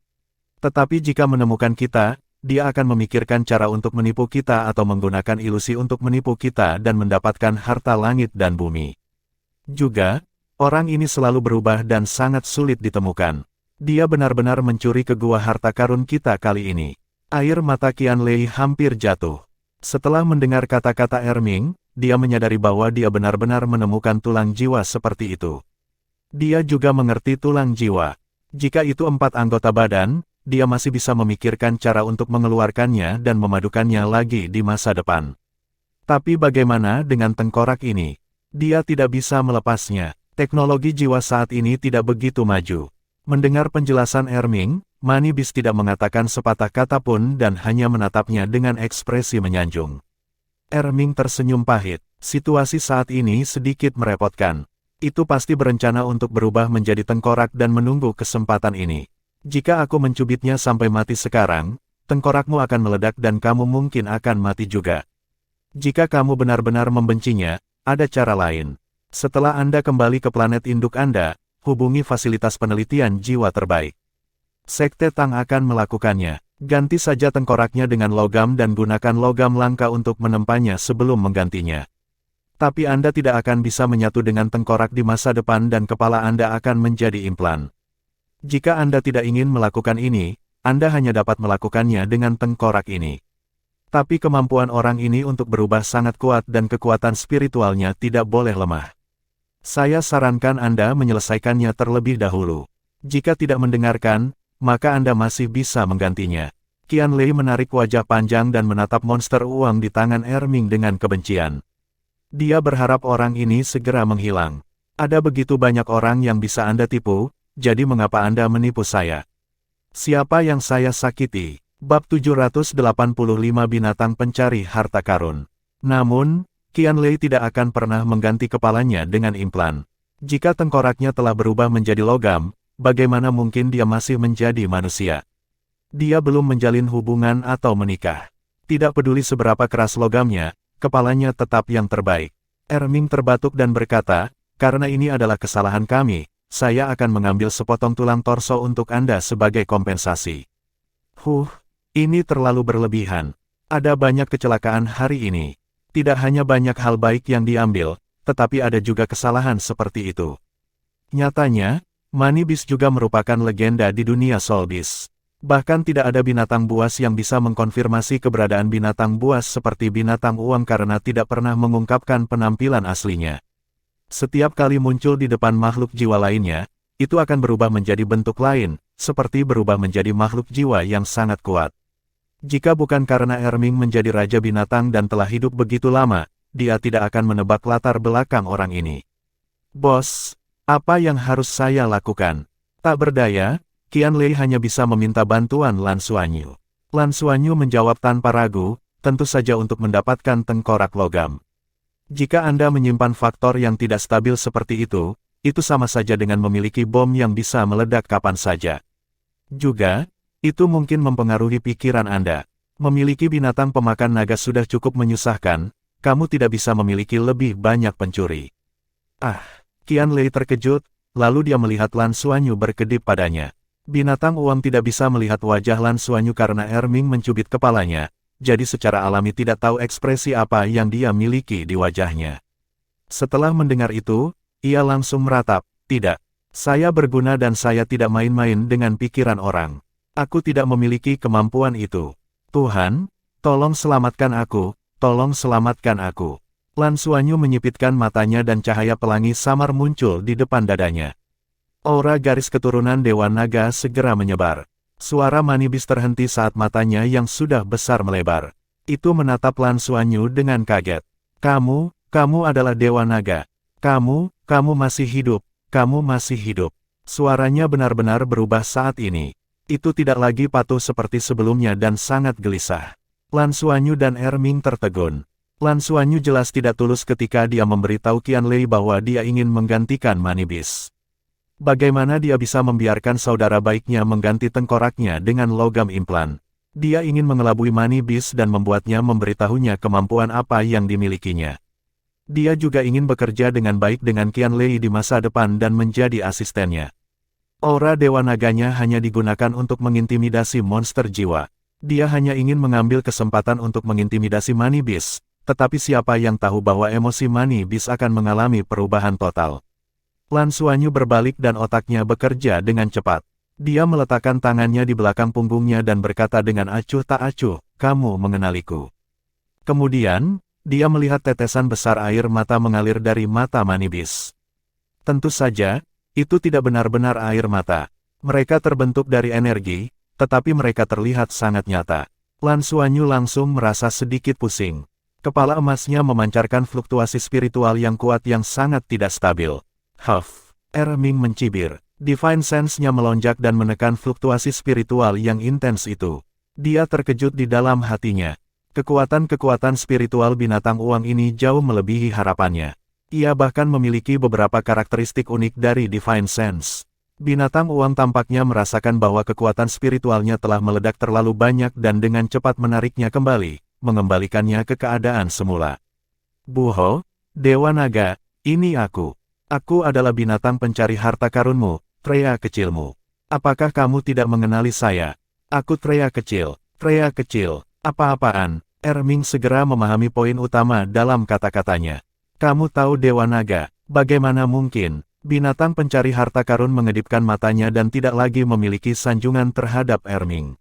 Speaker 1: Tetapi jika menemukan kita, dia akan memikirkan cara untuk menipu kita atau menggunakan ilusi untuk menipu kita dan mendapatkan harta langit dan bumi. Juga, orang ini selalu berubah dan sangat sulit ditemukan. Dia benar-benar mencuri ke gua harta karun kita kali ini. Air mata Qianlei hampir jatuh. Setelah mendengar kata-kata Erming, dia menyadari bahwa dia benar-benar menemukan tulang jiwa seperti itu. Dia juga mengerti tulang jiwa. Jika itu 4 anggota badan, dia masih bisa memikirkan cara untuk mengeluarkannya dan memadukannya lagi di masa depan. Tapi bagaimana dengan tengkorak ini? Dia tidak bisa melepasnya. Teknologi jiwa saat ini tidak begitu maju. Mendengar penjelasan Erming, Manibis tidak mengatakan sepatah kata pun dan hanya menatapnya dengan ekspresi menyanjung. Erming tersenyum pahit. Situasi saat ini sedikit merepotkan. Itu pasti berencana untuk berubah menjadi tengkorak dan menunggu kesempatan ini. Jika aku mencubitnya sampai mati sekarang, tengkorakmu akan meledak dan kamu mungkin akan mati juga. Jika kamu benar-benar membencinya, ada cara lain. Setelah Anda kembali ke planet induk Anda, hubungi fasilitas penelitian jiwa terbaik. Sekte Tang akan melakukannya. Ganti saja tengkoraknya dengan logam dan gunakan logam langka untuk menempanya sebelum menggantinya. Tapi Anda tidak akan bisa menyatu dengan tengkorak di masa depan dan kepala Anda akan menjadi implan. Jika Anda tidak ingin melakukan ini, Anda hanya dapat melakukannya dengan tengkorak ini. Tapi kemampuan orang ini untuk berubah sangat kuat dan kekuatan spiritualnya tidak boleh lemah. Saya sarankan Anda menyelesaikannya terlebih dahulu. Jika tidak mendengarkan, maka Anda masih bisa menggantinya. Qianlei menarik wajah panjang dan menatap monster uang di tangan Erming dengan kebencian. Dia berharap orang ini segera menghilang. Ada begitu banyak orang yang bisa Anda tipu, jadi mengapa Anda menipu saya? Siapa yang saya sakiti? Bab 785 Binatang Pencari Harta Karun. Namun, Qianlei tidak akan pernah mengganti kepalanya dengan implan. Jika tengkoraknya telah berubah menjadi logam, bagaimana mungkin dia masih menjadi manusia? Dia belum menjalin hubungan atau menikah. Tidak peduli seberapa keras logamnya, kepalanya tetap yang terbaik. Erming terbatuk dan berkata, karena ini adalah kesalahan kami, saya akan mengambil sepotong tulang torso untuk Anda sebagai kompensasi. Ini terlalu berlebihan. Ada banyak kecelakaan hari ini. Tidak hanya banyak hal baik yang diambil, tetapi ada juga kesalahan seperti itu. Nyatanya, Money Beast juga merupakan legenda di dunia Soul Beast. Bahkan tidak ada binatang buas yang bisa mengkonfirmasi keberadaan binatang buas seperti binatang uang karena tidak pernah mengungkapkan penampilan aslinya. Setiap kali muncul di depan makhluk jiwa lainnya, itu akan berubah menjadi bentuk lain, seperti berubah menjadi makhluk jiwa yang sangat kuat. Jika bukan karena Erming menjadi raja binatang dan telah hidup begitu lama, dia tidak akan menebak latar belakang orang ini. Bos, apa yang harus saya lakukan? Tak berdaya, Qianlei hanya bisa meminta bantuan Lan Xuanyu. Lan Xuanyu menjawab tanpa ragu, tentu saja untuk mendapatkan tengkorak logam. Jika Anda menyimpan faktor yang tidak stabil seperti itu sama saja dengan memiliki bom yang bisa meledak kapan saja. Juga, itu mungkin mempengaruhi pikiran Anda. Memiliki binatang pemakan naga sudah cukup menyusahkan, kamu tidak bisa memiliki lebih banyak pencuri. Qianlei terkejut, lalu dia melihat Lan Xuanyu berkedip padanya. Binatang uang tidak bisa melihat wajah Lan Xuanyu karena Erming mencubit kepalanya, jadi secara alami tidak tahu ekspresi apa yang dia miliki di wajahnya. Setelah mendengar itu, ia langsung meratap, tidak. Saya berguna dan saya tidak main-main dengan pikiran orang. Aku tidak memiliki kemampuan itu. Tuhan, tolong selamatkan aku, tolong selamatkan aku. Lan Xuanyu menyipitkan matanya dan cahaya pelangi samar muncul di depan dadanya. Aura garis keturunan Dewa Naga segera menyebar. Suara Money Beast terhenti saat matanya yang sudah besar melebar. Itu menatap Lan Xuanyu dengan kaget. Kamu adalah Dewa Naga. Kamu masih hidup, kamu masih hidup. Suaranya benar-benar berubah saat ini. Itu tidak lagi patuh seperti sebelumnya dan sangat gelisah. Lan Xuanyu dan Erming tertegun. Lan Xuanyu jelas tidak tulus ketika dia memberitahu Qianlei bahwa dia ingin menggantikan Money Beast. Bagaimana dia bisa membiarkan saudara baiknya mengganti tengkoraknya dengan logam implan? Dia ingin mengelabui Money Beast dan membuatnya memberitahunya kemampuan apa yang dimilikinya. Dia juga ingin bekerja dengan baik dengan Qianlei di masa depan dan menjadi asistennya. Aura Dewa Naganya hanya digunakan untuk mengintimidasi monster jiwa. Dia hanya ingin mengambil kesempatan untuk mengintimidasi Money Beast, tetapi siapa yang tahu bahwa emosi Money Beast akan mengalami perubahan total. Lan Xuanyu berbalik dan otaknya bekerja dengan cepat. Dia meletakkan tangannya di belakang punggungnya dan berkata dengan acuh tak acuh, kamu mengenaliku. Kemudian, dia melihat tetesan besar air mata mengalir dari mata Money Beast. Tentu saja, itu tidak benar-benar air mata. Mereka terbentuk dari energi, tetapi mereka terlihat sangat nyata. Lan Xuanyu langsung merasa sedikit pusing. Kepala emasnya memancarkan fluktuasi spiritual yang kuat yang sangat tidak stabil. Erming mencibir. Divine Sense-nya melonjak dan menekan fluktuasi spiritual yang intens itu. Dia terkejut di dalam hatinya. Kekuatan-kekuatan spiritual binatang uang ini jauh melebihi harapannya. Ia bahkan memiliki beberapa karakteristik unik dari Divine Sense. Binatang uang tampaknya merasakan bahwa kekuatan spiritualnya telah meledak terlalu banyak dan dengan cepat menariknya kembali, mengembalikannya ke keadaan semula. Buho, Dewa Naga, ini aku. Aku adalah binatang pencari harta karunmu, Freya kecilmu. Apakah kamu tidak mengenali saya? Aku Freya kecil, apa-apaan? Erming segera memahami poin utama dalam kata-katanya. Kamu tahu Dewa Naga, bagaimana mungkin? Binatang pencari harta karun mengedipkan matanya dan tidak lagi memiliki sanjungan terhadap Erming.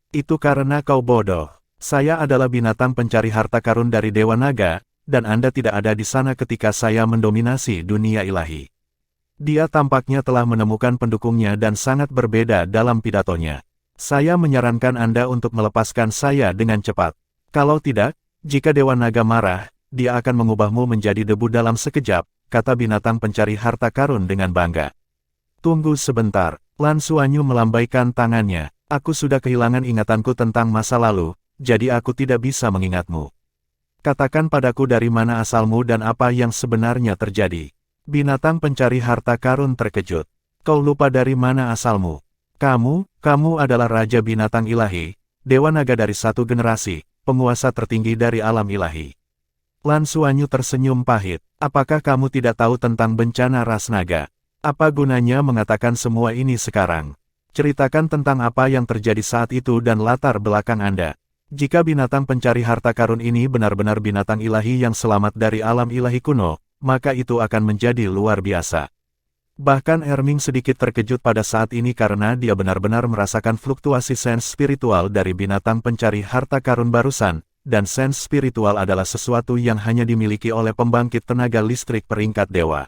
Speaker 1: Itu karena kau bodoh. Saya adalah binatang pencari harta karun dari Dewa Naga, dan Anda tidak ada di sana ketika saya mendominasi dunia ilahi. Dia tampaknya telah menemukan pendukungnya dan sangat berbeda dalam pidatonya. Saya menyarankan Anda untuk melepaskan saya dengan cepat. Kalau tidak, jika Dewa Naga marah, dia akan mengubahmu menjadi debu dalam sekejap, kata binatang pencari harta karun dengan bangga. Tunggu sebentar, Lan Xuanyu melambaikan tangannya. Aku sudah kehilangan ingatanku tentang masa lalu, jadi aku tidak bisa mengingatmu. Katakan padaku dari mana asalmu dan apa yang sebenarnya terjadi. Binatang pencari harta karun terkejut. Kau lupa dari mana asalmu? Kamu adalah Raja Binatang Ilahi, Dewa Naga dari satu generasi, penguasa tertinggi dari alam ilahi. Lan Xuanyu tersenyum pahit. Apakah kamu tidak tahu tentang bencana ras naga? Apa gunanya mengatakan semua ini sekarang? Ceritakan tentang apa yang terjadi saat itu dan latar belakang Anda. Jika binatang pencari harta karun ini benar-benar binatang ilahi yang selamat dari alam ilahi kuno, maka itu akan menjadi luar biasa. Bahkan Erming sedikit terkejut pada saat ini karena dia benar-benar merasakan fluktuasi sense spiritual dari binatang pencari harta karun barusan, dan sense spiritual adalah sesuatu yang hanya dimiliki oleh pembangkit tenaga listrik peringkat dewa.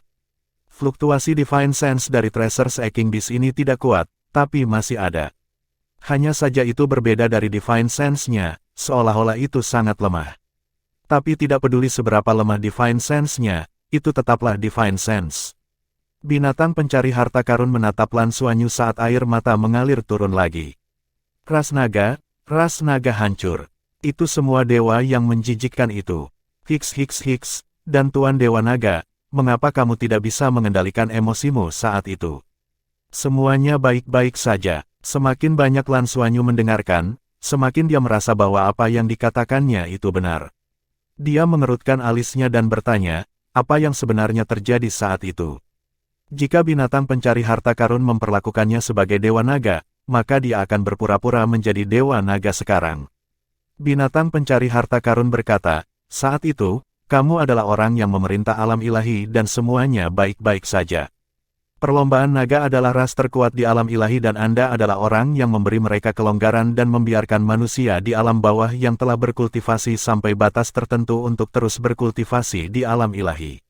Speaker 1: Fluktuasi Divine Sense dari Treasures Aching Beast ini tidak kuat, tapi masih ada. Hanya saja itu berbeda dari Divine Sense-nya, seolah-olah itu sangat lemah. Tapi tidak peduli seberapa lemah Divine Sense-nya, itu tetaplah Divine Sense. Binatang pencari harta karun menatap Lan Xuanyu saat air mata mengalir turun lagi. Ras naga hancur. Itu semua dewa yang menjijikkan itu. Hiks, dan Tuan Dewa Naga, mengapa kamu tidak bisa mengendalikan emosimu saat itu? Semuanya baik-baik saja. Semakin banyak Lan Xuanyu mendengarkan, semakin dia merasa bahwa apa yang dikatakannya itu benar. Dia mengerutkan alisnya dan bertanya, apa yang sebenarnya terjadi saat itu? Jika binatang pencari harta karun memperlakukannya sebagai Dewa Naga, maka dia akan berpura-pura menjadi Dewa Naga sekarang. Binatang pencari harta karun berkata, saat itu, kamu adalah orang yang memerintah alam ilahi dan semuanya baik-baik saja. Perlombaan naga adalah ras terkuat di alam ilahi dan Anda adalah orang yang memberi mereka kelonggaran dan membiarkan manusia di alam bawah yang telah berkultivasi sampai batas tertentu untuk terus berkultivasi di alam ilahi.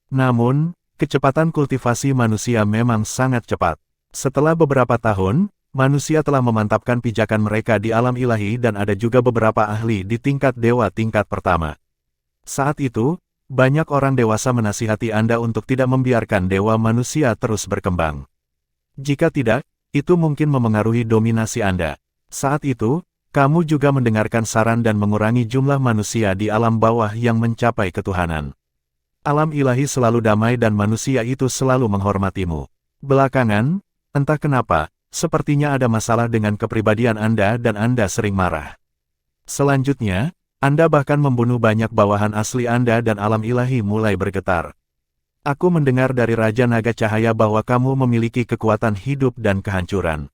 Speaker 1: Namun, kecepatan kultivasi manusia memang sangat cepat. Setelah beberapa tahun, manusia telah memantapkan pijakan mereka di alam ilahi dan ada juga beberapa ahli di tingkat dewa tingkat pertama. Saat itu, banyak orang dewasa menasihati Anda untuk tidak membiarkan dewa manusia terus berkembang. Jika tidak, itu mungkin memengaruhi dominasi Anda. Saat itu, kamu juga mendengarkan saran dan mengurangi jumlah manusia di alam bawah yang mencapai ketuhanan. Alam ilahi selalu damai dan manusia itu selalu menghormatimu. Belakangan, entah kenapa, sepertinya ada masalah dengan kepribadian Anda dan Anda sering marah. Selanjutnya, Anda bahkan membunuh banyak bawahan asli Anda dan alam ilahi mulai bergetar. Aku mendengar dari Raja Naga Cahaya bahwa kamu memiliki kekuatan hidup dan kehancuran.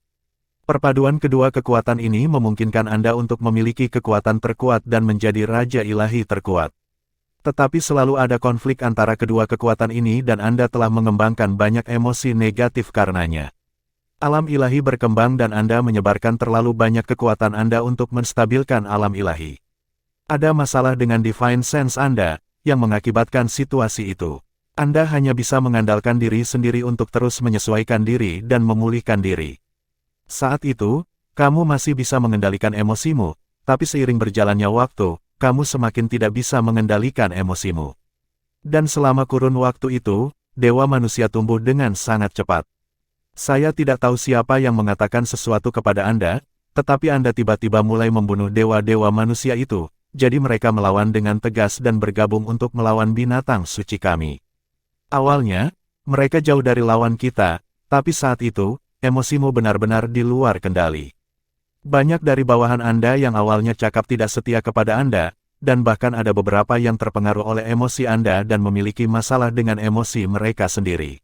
Speaker 1: Perpaduan kedua kekuatan ini memungkinkan Anda untuk memiliki kekuatan terkuat dan menjadi Raja Ilahi terkuat. Tetapi selalu ada konflik antara kedua kekuatan ini dan Anda telah mengembangkan banyak emosi negatif karenanya. Alam ilahi berkembang dan Anda menyebarkan terlalu banyak kekuatan Anda untuk menstabilkan alam ilahi. Ada masalah dengan Divine Sense Anda, yang mengakibatkan situasi itu. Anda hanya bisa mengandalkan diri sendiri untuk terus menyesuaikan diri dan memulihkan diri. Saat itu, kamu masih bisa mengendalikan emosimu, tapi seiring berjalannya waktu, kamu semakin tidak bisa mengendalikan emosimu. Dan selama kurun waktu itu, dewa manusia tumbuh dengan sangat cepat. Saya tidak tahu siapa yang mengatakan sesuatu kepada Anda, tetapi Anda tiba-tiba mulai membunuh dewa-dewa manusia itu, jadi mereka melawan dengan tegas dan bergabung untuk melawan binatang suci kami. Awalnya, mereka jauh dari lawan kita, tapi saat itu, emosimu benar-benar di luar kendali. Banyak dari bawahan Anda yang awalnya cakap tidak setia kepada Anda, dan bahkan ada beberapa yang terpengaruh oleh emosi Anda dan memiliki masalah dengan emosi mereka sendiri.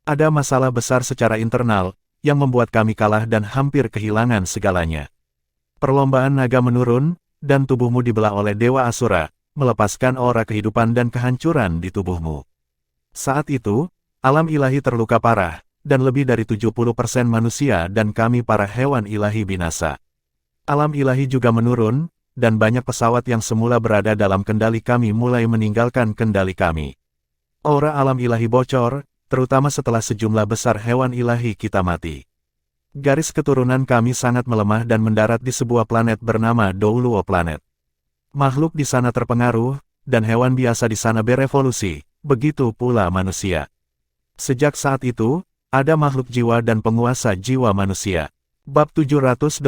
Speaker 1: Ada masalah besar secara internal, yang membuat kami kalah dan hampir kehilangan segalanya. Perlombaan naga menurun, dan tubuhmu dibelah oleh Dewa Asura, melepaskan aura kehidupan dan kehancuran di tubuhmu. Saat itu, alam ilahi terluka parah, dan lebih dari 70% manusia dan kami para hewan ilahi binasa. Alam ilahi juga menurun, dan banyak pesawat yang semula berada dalam kendali kami mulai meninggalkan kendali kami. Aura alam ilahi bocor, terutama setelah sejumlah besar hewan ilahi kita mati. Garis keturunan kami sangat melemah dan mendarat di sebuah planet bernama Douluo Planet. Makhluk di sana terpengaruh, dan hewan biasa di sana berevolusi, begitu pula manusia. Sejak saat itu, ada makhluk jiwa dan penguasa jiwa manusia. Bab 786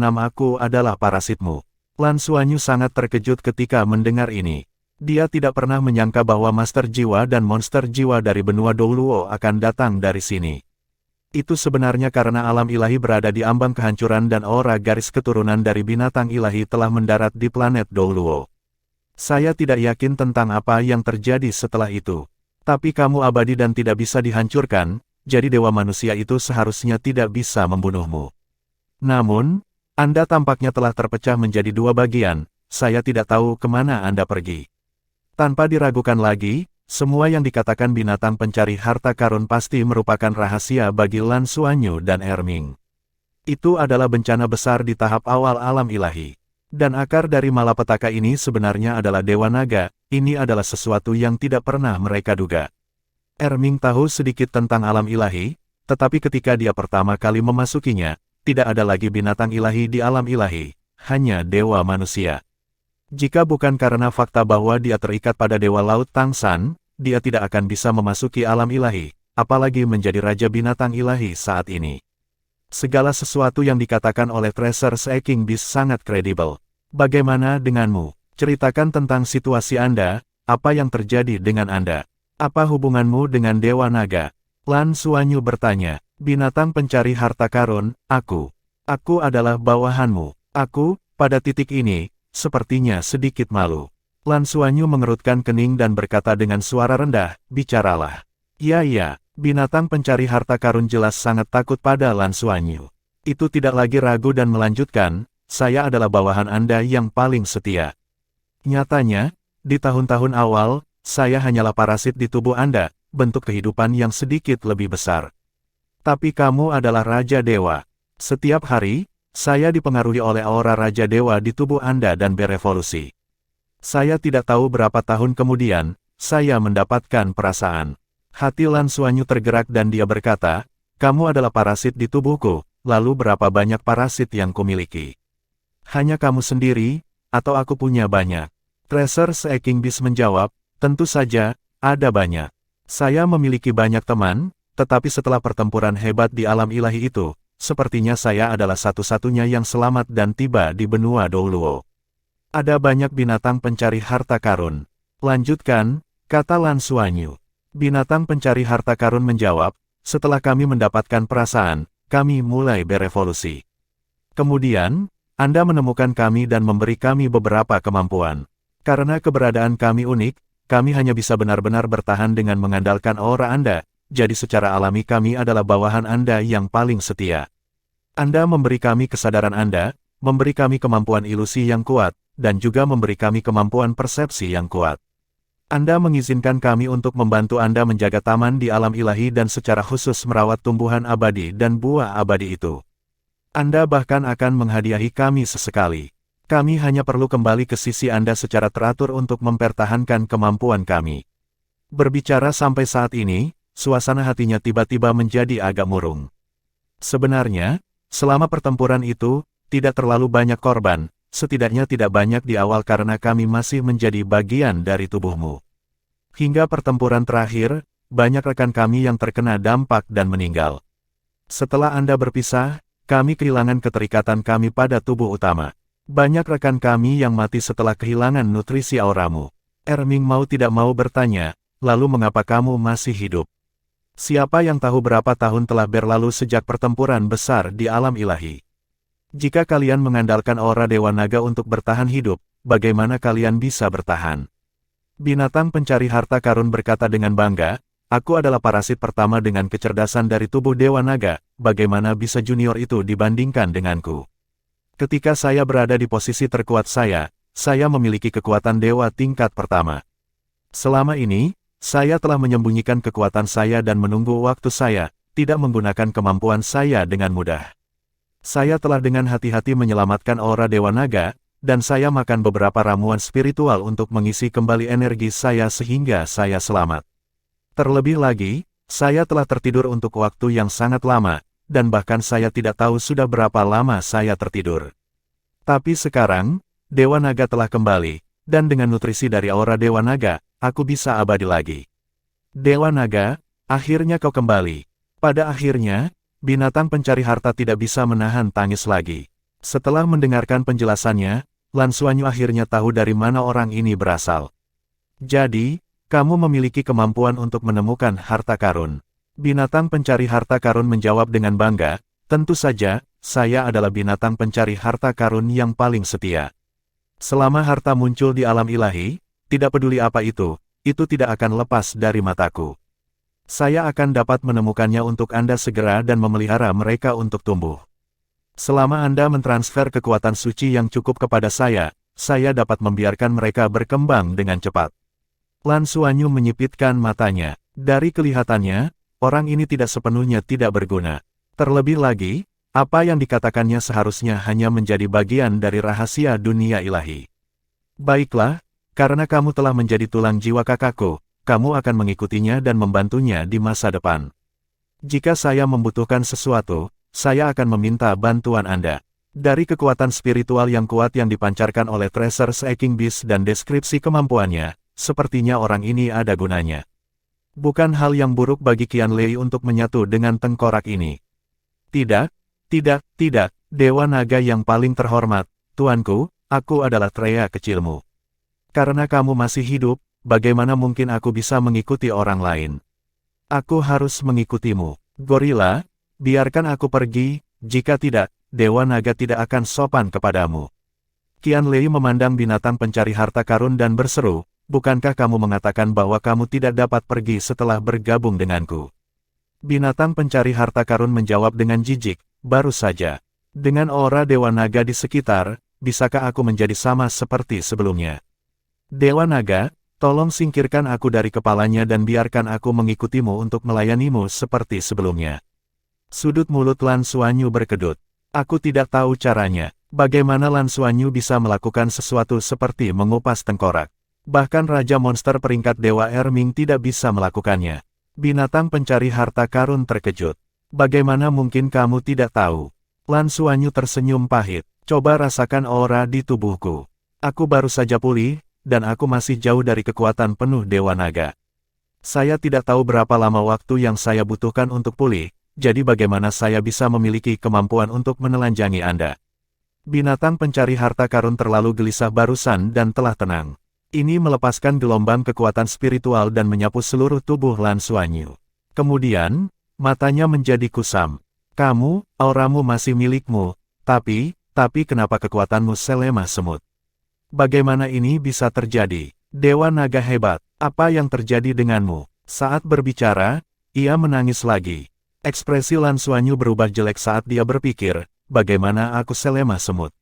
Speaker 1: Aku adalah parasitmu. Lan Xuanyu sangat terkejut ketika mendengar ini. Dia tidak pernah menyangka bahwa master jiwa dan monster jiwa dari benua Douluo akan datang dari sini. Itu sebenarnya karena alam ilahi berada di ambang kehancuran dan aura garis keturunan dari binatang ilahi telah mendarat di planet Douluo. Saya tidak yakin tentang apa yang terjadi setelah itu. Tapi kamu abadi dan tidak bisa dihancurkan, jadi dewa manusia itu seharusnya tidak bisa membunuhmu. Namun, Anda tampaknya telah terpecah menjadi dua bagian, saya tidak tahu kemana Anda pergi. Tanpa diragukan lagi, semua yang dikatakan binatang pencari harta karun pasti merupakan rahasia bagi Lan Xuanyu dan Erming. Itu adalah bencana besar di tahap awal alam ilahi. Dan akar dari malapetaka ini sebenarnya adalah Dewa Naga, ini adalah sesuatu yang tidak pernah mereka duga. Erming tahu sedikit tentang alam ilahi, tetapi ketika dia pertama kali memasukinya, tidak ada lagi binatang ilahi di alam ilahi, hanya dewa manusia. Jika bukan karena fakta bahwa dia terikat pada Dewa Laut Tangsan, dia tidak akan bisa memasuki alam ilahi, apalagi menjadi raja binatang ilahi saat ini. Segala sesuatu yang dikatakan oleh Tracer Seeking Beast sangat kredibel. Bagaimana denganmu? Ceritakan tentang situasi Anda, apa yang terjadi dengan Anda? Apa hubunganmu dengan Dewa Naga? Lan Xuanyu bertanya, binatang pencari harta karun, aku adalah bawahanmu. Aku, pada titik ini, sepertinya sedikit malu. Lan Xuanyu mengerutkan kening dan berkata dengan suara rendah, bicaralah. Ya, binatang pencari harta karun jelas sangat takut pada Lan Xuanyu. Itu tidak lagi ragu dan melanjutkan, saya adalah bawahan Anda yang paling setia. Nyatanya, di tahun-tahun awal, saya hanyalah parasit di tubuh Anda, bentuk kehidupan yang sedikit lebih besar. Tapi kamu adalah Raja Dewa. Setiap hari, saya dipengaruhi oleh aura Raja Dewa di tubuh Anda dan berevolusi. Saya tidak tahu berapa tahun kemudian, saya mendapatkan perasaan. Hati Lan Xuanyu tergerak dan dia berkata, kamu adalah parasit di tubuhku, lalu berapa banyak parasit yang kumiliki? Hanya kamu sendiri, atau aku punya banyak? Tracer Seeking Beast menjawab, tentu saja, ada banyak. Saya memiliki banyak teman, tetapi setelah pertempuran hebat di alam ilahi itu, sepertinya saya adalah satu-satunya yang selamat dan tiba di benua Douluo. Ada banyak binatang pencari harta karun. Lanjutkan, kata Lan Xuanyu. Binatang pencari harta karun menjawab, setelah kami mendapatkan perasaan, kami mulai berevolusi. Kemudian, Anda menemukan kami dan memberi kami beberapa kemampuan. Karena keberadaan kami unik, kami hanya bisa benar-benar bertahan dengan mengandalkan aura Anda, jadi secara alami kami adalah bawahan Anda yang paling setia. Anda memberi kami kesadaran Anda, memberi kami kemampuan ilusi yang kuat, dan juga memberi kami kemampuan persepsi yang kuat. Anda mengizinkan kami untuk membantu Anda menjaga taman di alam ilahi dan secara khusus merawat tumbuhan abadi dan buah abadi itu. Anda bahkan akan menghadiahi kami sesekali. Kami hanya perlu kembali ke sisi Anda secara teratur untuk mempertahankan kemampuan kami. Berbicara sampai saat ini, suasana hatinya tiba-tiba menjadi agak murung. Sebenarnya, selama pertempuran itu, tidak terlalu banyak korban, setidaknya tidak banyak di awal karena kami masih menjadi bagian dari tubuhmu. Hingga pertempuran terakhir, banyak rekan kami yang terkena dampak dan meninggal. Setelah Anda berpisah, kami kehilangan keterikatan kami pada tubuh utama. Banyak rekan kami yang mati setelah kehilangan nutrisi auramu. Erming mau tidak mau bertanya, lalu mengapa kamu masih hidup? Siapa yang tahu berapa tahun telah berlalu sejak pertempuran besar di alam ilahi? Jika kalian mengandalkan aura Dewa Naga untuk bertahan hidup, bagaimana kalian bisa bertahan? Binatang pencari harta karun berkata dengan bangga, aku adalah parasit pertama dengan kecerdasan dari tubuh Dewa Naga, bagaimana bisa junior itu dibandingkan denganku? Ketika saya berada di posisi terkuat saya memiliki kekuatan dewa tingkat pertama. Selama ini, saya telah menyembunyikan kekuatan saya dan menunggu waktu saya, tidak menggunakan kemampuan saya dengan mudah. Saya telah dengan hati-hati menyelamatkan aura Dewa Naga, dan saya makan beberapa ramuan spiritual untuk mengisi kembali energi saya sehingga saya selamat. Terlebih lagi, saya telah tertidur untuk waktu yang sangat lama, dan bahkan saya tidak tahu sudah berapa lama saya tertidur. Tapi sekarang, Dewa Naga telah kembali, dan dengan nutrisi dari aura Dewa Naga, aku bisa abadi lagi. Dewa Naga, akhirnya kau kembali. Pada akhirnya, binatang pencari harta tidak bisa menahan tangis lagi. Setelah mendengarkan penjelasannya, Lan Xuanyu akhirnya tahu dari mana orang ini berasal. Jadi, kamu memiliki kemampuan untuk menemukan harta karun. Binatang pencari harta karun menjawab dengan bangga, tentu saja, saya adalah binatang pencari harta karun yang paling setia. Selama harta muncul di alam ilahi, tidak peduli apa itu tidak akan lepas dari mataku. Saya akan dapat menemukannya untuk Anda segera dan memelihara mereka untuk tumbuh. Selama Anda mentransfer kekuatan suci yang cukup kepada saya dapat membiarkan mereka berkembang dengan cepat. Lan Xuanyu menyipitkan matanya. Dari kelihatannya, orang ini tidak sepenuhnya tidak berguna. Terlebih lagi, apa yang dikatakannya seharusnya hanya menjadi bagian dari rahasia dunia ilahi. Baiklah, karena kamu telah menjadi tulang jiwa kakakku, kamu akan mengikutinya dan membantunya di masa depan. Jika saya membutuhkan sesuatu, saya akan meminta bantuan Anda. Dari kekuatan spiritual yang kuat yang dipancarkan oleh Treasure Seeking Beast dan deskripsi kemampuannya, sepertinya orang ini ada gunanya. Bukan hal yang buruk bagi Qian Lei untuk menyatu dengan tengkorak ini. Tidak, Dewa Naga yang paling terhormat, tuanku, aku adalah Treya kecilmu. Karena kamu masih hidup, bagaimana mungkin aku bisa mengikuti orang lain? Aku harus mengikutimu. Gorila, biarkan aku pergi, jika tidak, Dewa Naga tidak akan sopan kepadamu. Qian Lei memandang binatang pencari harta karun dan berseru, bukankah kamu mengatakan bahwa kamu tidak dapat pergi setelah bergabung denganku? Binatang pencari harta karun menjawab dengan jijik, baru saja. Dengan aura Dewa Naga di sekitar, bisakah aku menjadi sama seperti sebelumnya? Dewa Naga, tolong singkirkan aku dari kepalanya dan biarkan aku mengikutimu untuk melayanimu seperti sebelumnya. Sudut mulut Lan Xuanyu berkedut. Aku tidak tahu caranya. Bagaimana Lan Xuanyu bisa melakukan sesuatu seperti mengupas tengkorak? Bahkan Raja Monster peringkat Dewa Erming tidak bisa melakukannya. Binatang pencari harta karun terkejut. Bagaimana mungkin kamu tidak tahu? Lan Xuanyu tersenyum pahit. Coba rasakan aura di tubuhku. Aku baru saja pulih, dan aku masih jauh dari kekuatan penuh Dewa Naga. Saya tidak tahu berapa lama waktu yang saya butuhkan untuk pulih, jadi bagaimana saya bisa memiliki kemampuan untuk menelanjangi Anda? Binatang pencari harta karun terlalu gelisah barusan dan telah tenang. Ini melepaskan gelombang kekuatan spiritual dan menyapu seluruh tubuh Lan Xuanyu. Kemudian, matanya menjadi kusam. Kamu, auramu masih milikmu, tapi kenapa kekuatanmu selemah semut? Bagaimana ini bisa terjadi? Dewa Naga hebat, apa yang terjadi denganmu? Saat berbicara, ia menangis lagi. Ekspresi Lan Xuanyu berubah jelek saat dia berpikir, bagaimana aku selemah semut?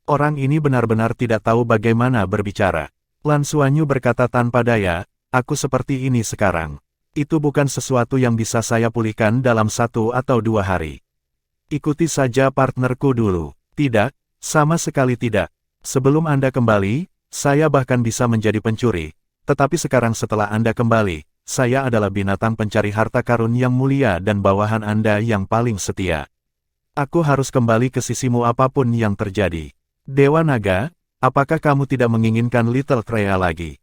Speaker 1: Orang ini benar-benar tidak tahu bagaimana berbicara. Lan Xuanyu berkata tanpa daya, aku seperti ini sekarang. Itu bukan sesuatu yang bisa saya pulihkan dalam 1 atau 2 hari. Ikuti saja partnerku dulu. Tidak, sama sekali tidak. Sebelum Anda kembali, saya bahkan bisa menjadi pencuri. Tetapi sekarang setelah Anda kembali, saya adalah binatang pencari harta karun yang mulia dan bawahan Anda yang paling setia. Aku harus kembali ke sisimu apapun yang terjadi. Dewa Naga, apakah kamu tidak menginginkan Little Treya lagi?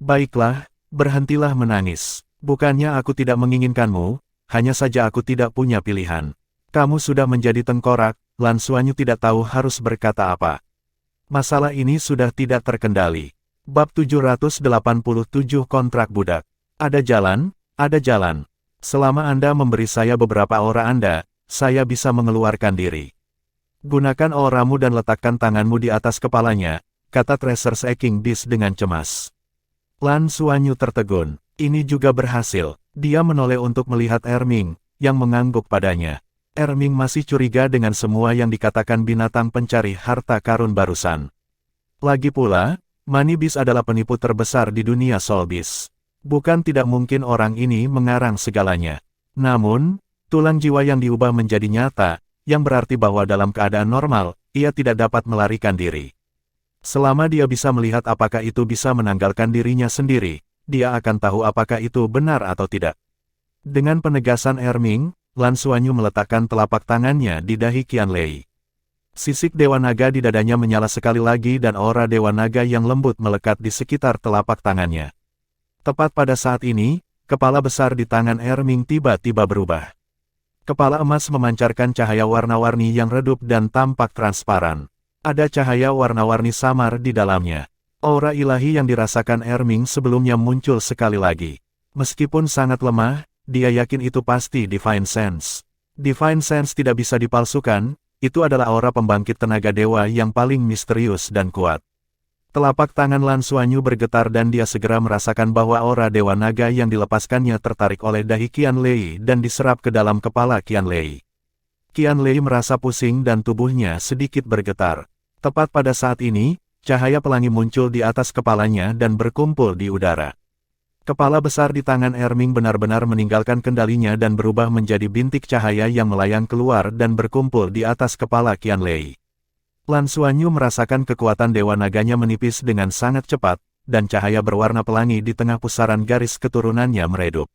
Speaker 1: Baiklah, berhentilah menangis. Bukannya aku tidak menginginkanmu, hanya saja aku tidak punya pilihan. Kamu sudah menjadi tengkorak, Lan Xuanyu tidak tahu harus berkata apa. Masalah ini sudah tidak terkendali. Bab 787 Kontrak Budak. Ada jalan, ada jalan. Selama Anda memberi saya beberapa aura Anda, saya bisa mengeluarkan diri. Gunakan auramu dan letakkan tanganmu di atas kepalanya, kata Treasure Seeking Beast dengan cemas. Lan Xuanyu tertegun. Ini juga berhasil. Dia menoleh untuk melihat Erming, yang mengangguk padanya. Erming masih curiga dengan semua yang dikatakan binatang pencari harta karun barusan. Lagi pula, Money Beast adalah penipu terbesar di dunia Soul Beast. Bukan tidak mungkin orang ini mengarang segalanya. Namun, tulang jiwa yang diubah menjadi nyata, yang berarti bahwa dalam keadaan normal, ia tidak dapat melarikan diri. Selama dia bisa melihat apakah itu bisa menanggalkan dirinya sendiri, dia akan tahu apakah itu benar atau tidak. Dengan penegasan Erming, Lan Xuanyu meletakkan telapak tangannya di dahi Qianlei. Sisik Dewa Naga di dadanya menyala sekali lagi dan aura Dewa Naga yang lembut melekat di sekitar telapak tangannya. Tepat pada saat ini, kepala besar di tangan Erming tiba-tiba berubah. Kepala emas memancarkan cahaya warna-warni yang redup dan tampak transparan. Ada cahaya warna-warni samar di dalamnya. Aura ilahi yang dirasakan Erming sebelumnya muncul sekali lagi. Meskipun sangat lemah, dia yakin itu pasti Divine Sense. Divine Sense tidak bisa dipalsukan. Itu adalah aura pembangkit tenaga dewa yang paling misterius dan kuat. Telapak tangan Lan Xuanyu bergetar dan dia segera merasakan bahwa aura Dewa Naga yang dilepaskannya tertarik oleh dahi Qianlei dan diserap ke dalam kepala Qianlei. Qianlei merasa pusing dan tubuhnya sedikit bergetar. Tepat pada saat ini, cahaya pelangi muncul di atas kepalanya dan berkumpul di udara. Kepala besar di tangan Erming benar-benar meninggalkan kendalinya dan berubah menjadi bintik cahaya yang melayang keluar dan berkumpul di atas kepala Qianlei. Lan Xuanyu merasakan kekuatan Dewa Naganya menipis dengan sangat cepat, dan cahaya berwarna pelangi di tengah pusaran garis keturunannya meredup.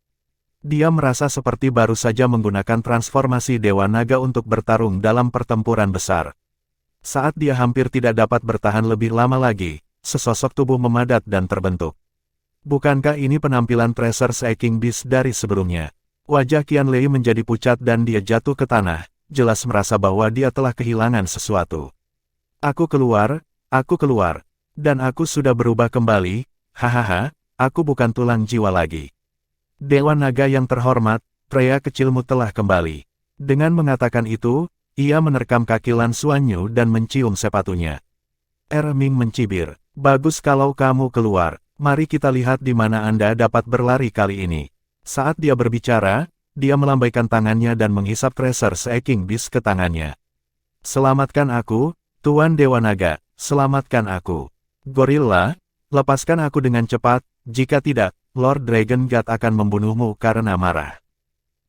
Speaker 1: Dia merasa seperti baru saja menggunakan transformasi Dewa Naga untuk bertarung dalam pertempuran besar. Saat dia hampir tidak dapat bertahan lebih lama lagi, sesosok tubuh memadat dan terbentuk. Bukankah ini penampilan Treasure Seeking Beast dari sebelumnya? Wajah Qianlei menjadi pucat dan dia jatuh ke tanah, jelas merasa bahwa dia telah kehilangan sesuatu. Aku keluar, dan aku sudah berubah kembali, hahaha, aku bukan tulang jiwa lagi. Dewa Naga yang terhormat, pria kecilmu telah kembali. Dengan mengatakan itu, ia menerkam kaki Lan Xuanyu dan mencium sepatunya. Erming mencibir, bagus kalau kamu keluar. Mari kita lihat di mana Anda dapat berlari kali ini. Saat dia berbicara, dia melambaikan tangannya dan menghisap Treasure Seeking Beast ke tangannya. Selamatkan aku, Tuan Dewa Naga, selamatkan aku. Gorilla, lepaskan aku dengan cepat, jika tidak, Lord Dragon God akan membunuhmu karena marah.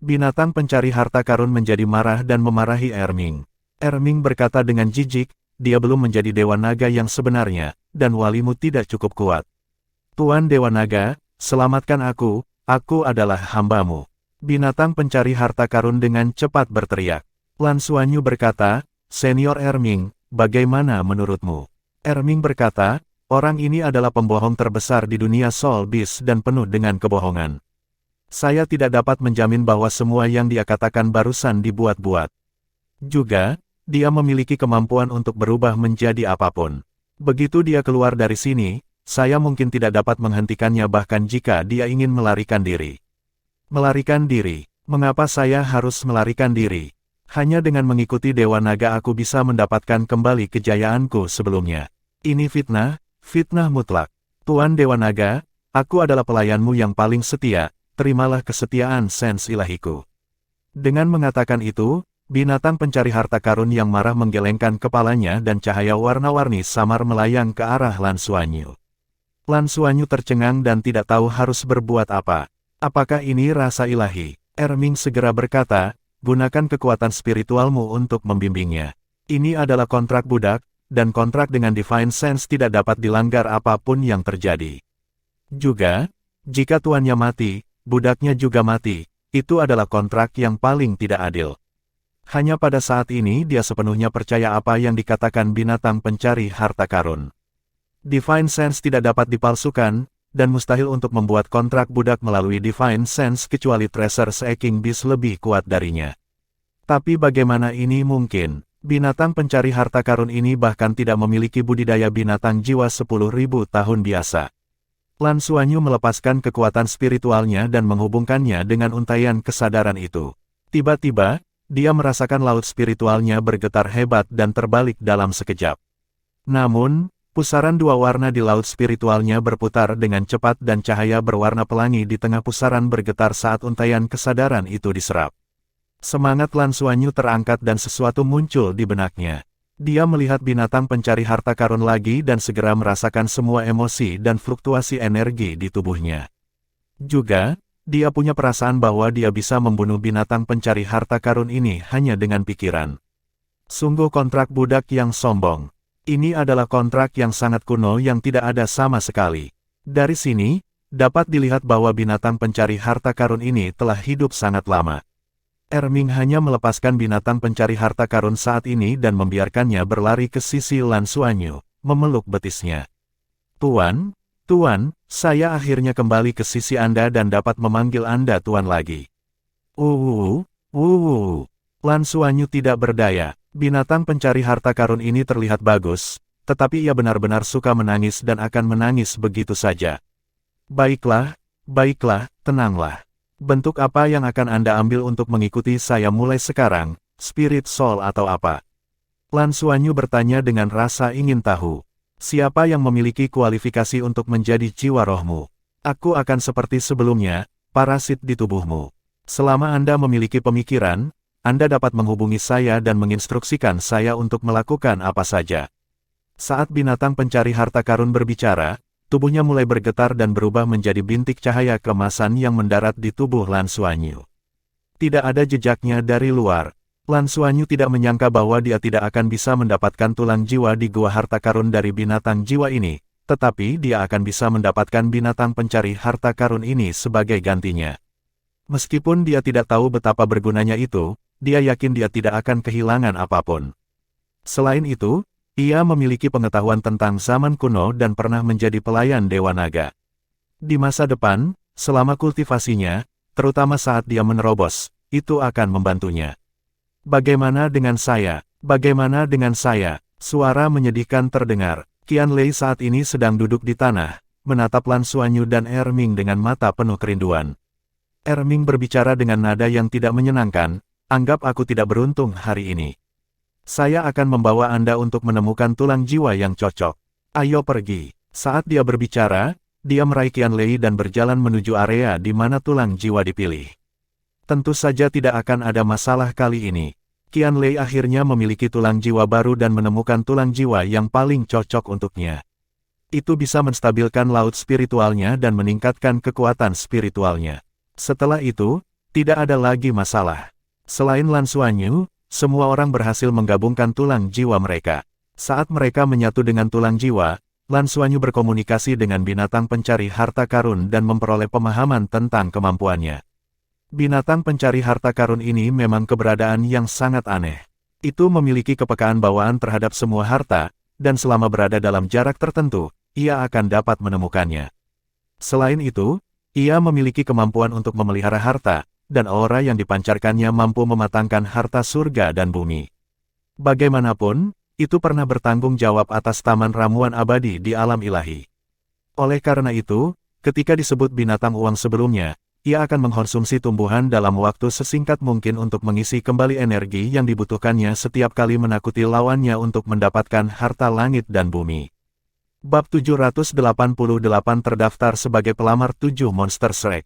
Speaker 1: Binatang pencari harta karun menjadi marah dan memarahi Erming. Erming berkata dengan jijik, dia belum menjadi Dewa Naga yang sebenarnya, dan walimu tidak cukup kuat. Tuan Dewa Naga, selamatkan aku adalah hambamu. Binatang pencari harta karun dengan cepat berteriak. Lan Xuanyu berkata, Senior Erming, bagaimana menurutmu? Erming berkata, orang ini adalah pembohong terbesar di dunia Soul Beast dan penuh dengan kebohongan. Saya tidak dapat menjamin bahwa semua yang dia katakan barusan dibuat-buat. Juga, dia memiliki kemampuan untuk berubah menjadi apapun. Begitu dia keluar dari sini, saya mungkin tidak dapat menghentikannya bahkan jika dia ingin melarikan diri. Melarikan diri? Mengapa saya harus melarikan diri? Hanya dengan mengikuti Dewa Naga aku bisa mendapatkan kembali kejayaanku sebelumnya. Ini fitnah, fitnah mutlak. Tuan Dewa Naga, aku adalah pelayanmu yang paling setia, terimalah kesetiaan sens ilahiku. Dengan mengatakan itu, binatang pencari harta karun yang marah menggelengkan kepalanya dan cahaya warna-warni samar melayang ke arah Lan Xuanyu. Lan Xuanyu tercengang dan tidak tahu harus berbuat apa. Apakah ini rasa ilahi? Erming segera berkata, gunakan kekuatan spiritualmu untuk membimbingnya. Ini adalah kontrak budak, dan kontrak dengan Divine Sense tidak dapat dilanggar apapun yang terjadi. Juga, jika tuannya mati, budaknya juga mati, itu adalah kontrak yang paling tidak adil. Hanya pada saat ini dia sepenuhnya percaya apa yang dikatakan binatang pencari harta karun. Divine Sense tidak dapat dipalsukan, dan mustahil untuk membuat kontrak budak melalui Divine Sense kecuali Treasure Seeking Beast lebih kuat darinya. Tapi bagaimana ini mungkin? Binatang pencari harta karun ini bahkan tidak memiliki budidaya binatang jiwa 10.000 tahun biasa. Lan Xuanyu melepaskan kekuatan spiritualnya dan menghubungkannya dengan untaian kesadaran itu. Tiba-tiba, dia merasakan laut spiritualnya bergetar hebat dan terbalik dalam sekejap. Namun, pusaran dua warna di laut spiritualnya berputar dengan cepat dan cahaya berwarna pelangi di tengah pusaran bergetar saat untaian kesadaran itu diserap. Semangat Lan Xuanyu terangkat dan sesuatu muncul di benaknya. Dia melihat binatang pencari harta karun lagi dan segera merasakan semua emosi dan fluktuasi energi di tubuhnya. Juga, dia punya perasaan bahwa dia bisa membunuh binatang pencari harta karun ini hanya dengan pikiran. Sungguh kontrak budak yang sombong. Ini adalah kontrak yang sangat kuno yang tidak ada sama sekali. Dari sini, dapat dilihat bahwa binatang pencari harta karun ini telah hidup sangat lama. Erming hanya melepaskan binatang pencari harta karun saat ini dan membiarkannya berlari ke sisi Lan Xuanyu, memeluk betisnya. Tuan, saya akhirnya kembali ke sisi Anda dan dapat memanggil Anda Tuan lagi. Lan Xuanyu tidak berdaya. Binatang pencari harta karun ini terlihat bagus, tetapi ia benar-benar suka menangis dan akan menangis begitu saja. Baiklah, tenanglah. Bentuk apa yang akan Anda ambil untuk mengikuti saya mulai sekarang, Spirit Soul atau apa? Lan Xuanyu bertanya dengan rasa ingin tahu. Siapa yang memiliki kualifikasi untuk menjadi jiwa rohmu? Aku akan seperti sebelumnya, parasit di tubuhmu. Selama Anda memiliki pemikiran, Anda dapat menghubungi saya dan menginstruksikan saya untuk melakukan apa saja. Saat binatang pencari harta karun berbicara, tubuhnya mulai bergetar dan berubah menjadi bintik cahaya keemasan yang mendarat di tubuh Lan Xuanyu. Tidak ada jejaknya dari luar. Lan Xuanyu tidak menyangka bahwa dia tidak akan bisa mendapatkan tulang jiwa di gua harta karun dari binatang jiwa ini, tetapi dia akan bisa mendapatkan binatang pencari harta karun ini sebagai gantinya. Meskipun dia tidak tahu betapa bergunanya itu, dia yakin dia tidak akan kehilangan apapun. Selain itu, ia memiliki pengetahuan tentang zaman kuno dan pernah menjadi pelayan Dewa Naga. Di masa depan, selama kultivasinya, terutama saat dia menerobos, itu akan membantunya. Bagaimana dengan saya? Bagaimana dengan saya? Suara menyedihkan terdengar. Qianlei saat ini sedang duduk di tanah, menatap Lan Xuanyu dan Erming dengan mata penuh kerinduan. Erming berbicara dengan nada yang tidak menyenangkan, anggap aku tidak beruntung hari ini. Saya akan membawa Anda untuk menemukan tulang jiwa yang cocok. Ayo pergi. Saat dia berbicara, dia meraih Qianlei dan berjalan menuju area di mana tulang jiwa dipilih. Tentu saja tidak akan ada masalah kali ini. Qianlei akhirnya memiliki tulang jiwa baru dan menemukan tulang jiwa yang paling cocok untuknya. Itu bisa menstabilkan laut spiritualnya dan meningkatkan kekuatan spiritualnya. Setelah itu, tidak ada lagi masalah. Selain Lan Xuanyu, semua orang berhasil menggabungkan tulang jiwa mereka. Saat mereka menyatu dengan tulang jiwa, Lan Xuanyu berkomunikasi dengan binatang pencari harta karun dan memperoleh pemahaman tentang kemampuannya. Binatang pencari harta karun ini memang keberadaan yang sangat aneh. Itu memiliki kepekaan bawaan terhadap semua harta, dan selama berada dalam jarak tertentu, ia akan dapat menemukannya. Selain itu, ia memiliki kemampuan untuk memelihara harta, dan aura yang dipancarkannya mampu mematangkan harta surga dan bumi. Bagaimanapun, itu pernah bertanggung jawab atas taman ramuan abadi di alam ilahi. Oleh karena itu, ketika disebut binatang uang sebelumnya, ia akan mengkonsumsi tumbuhan dalam waktu sesingkat mungkin untuk mengisi kembali energi yang dibutuhkannya setiap kali menakuti lawannya untuk mendapatkan harta langit dan bumi. Bab 788 terdaftar sebagai pelamar 7 monster Shrek.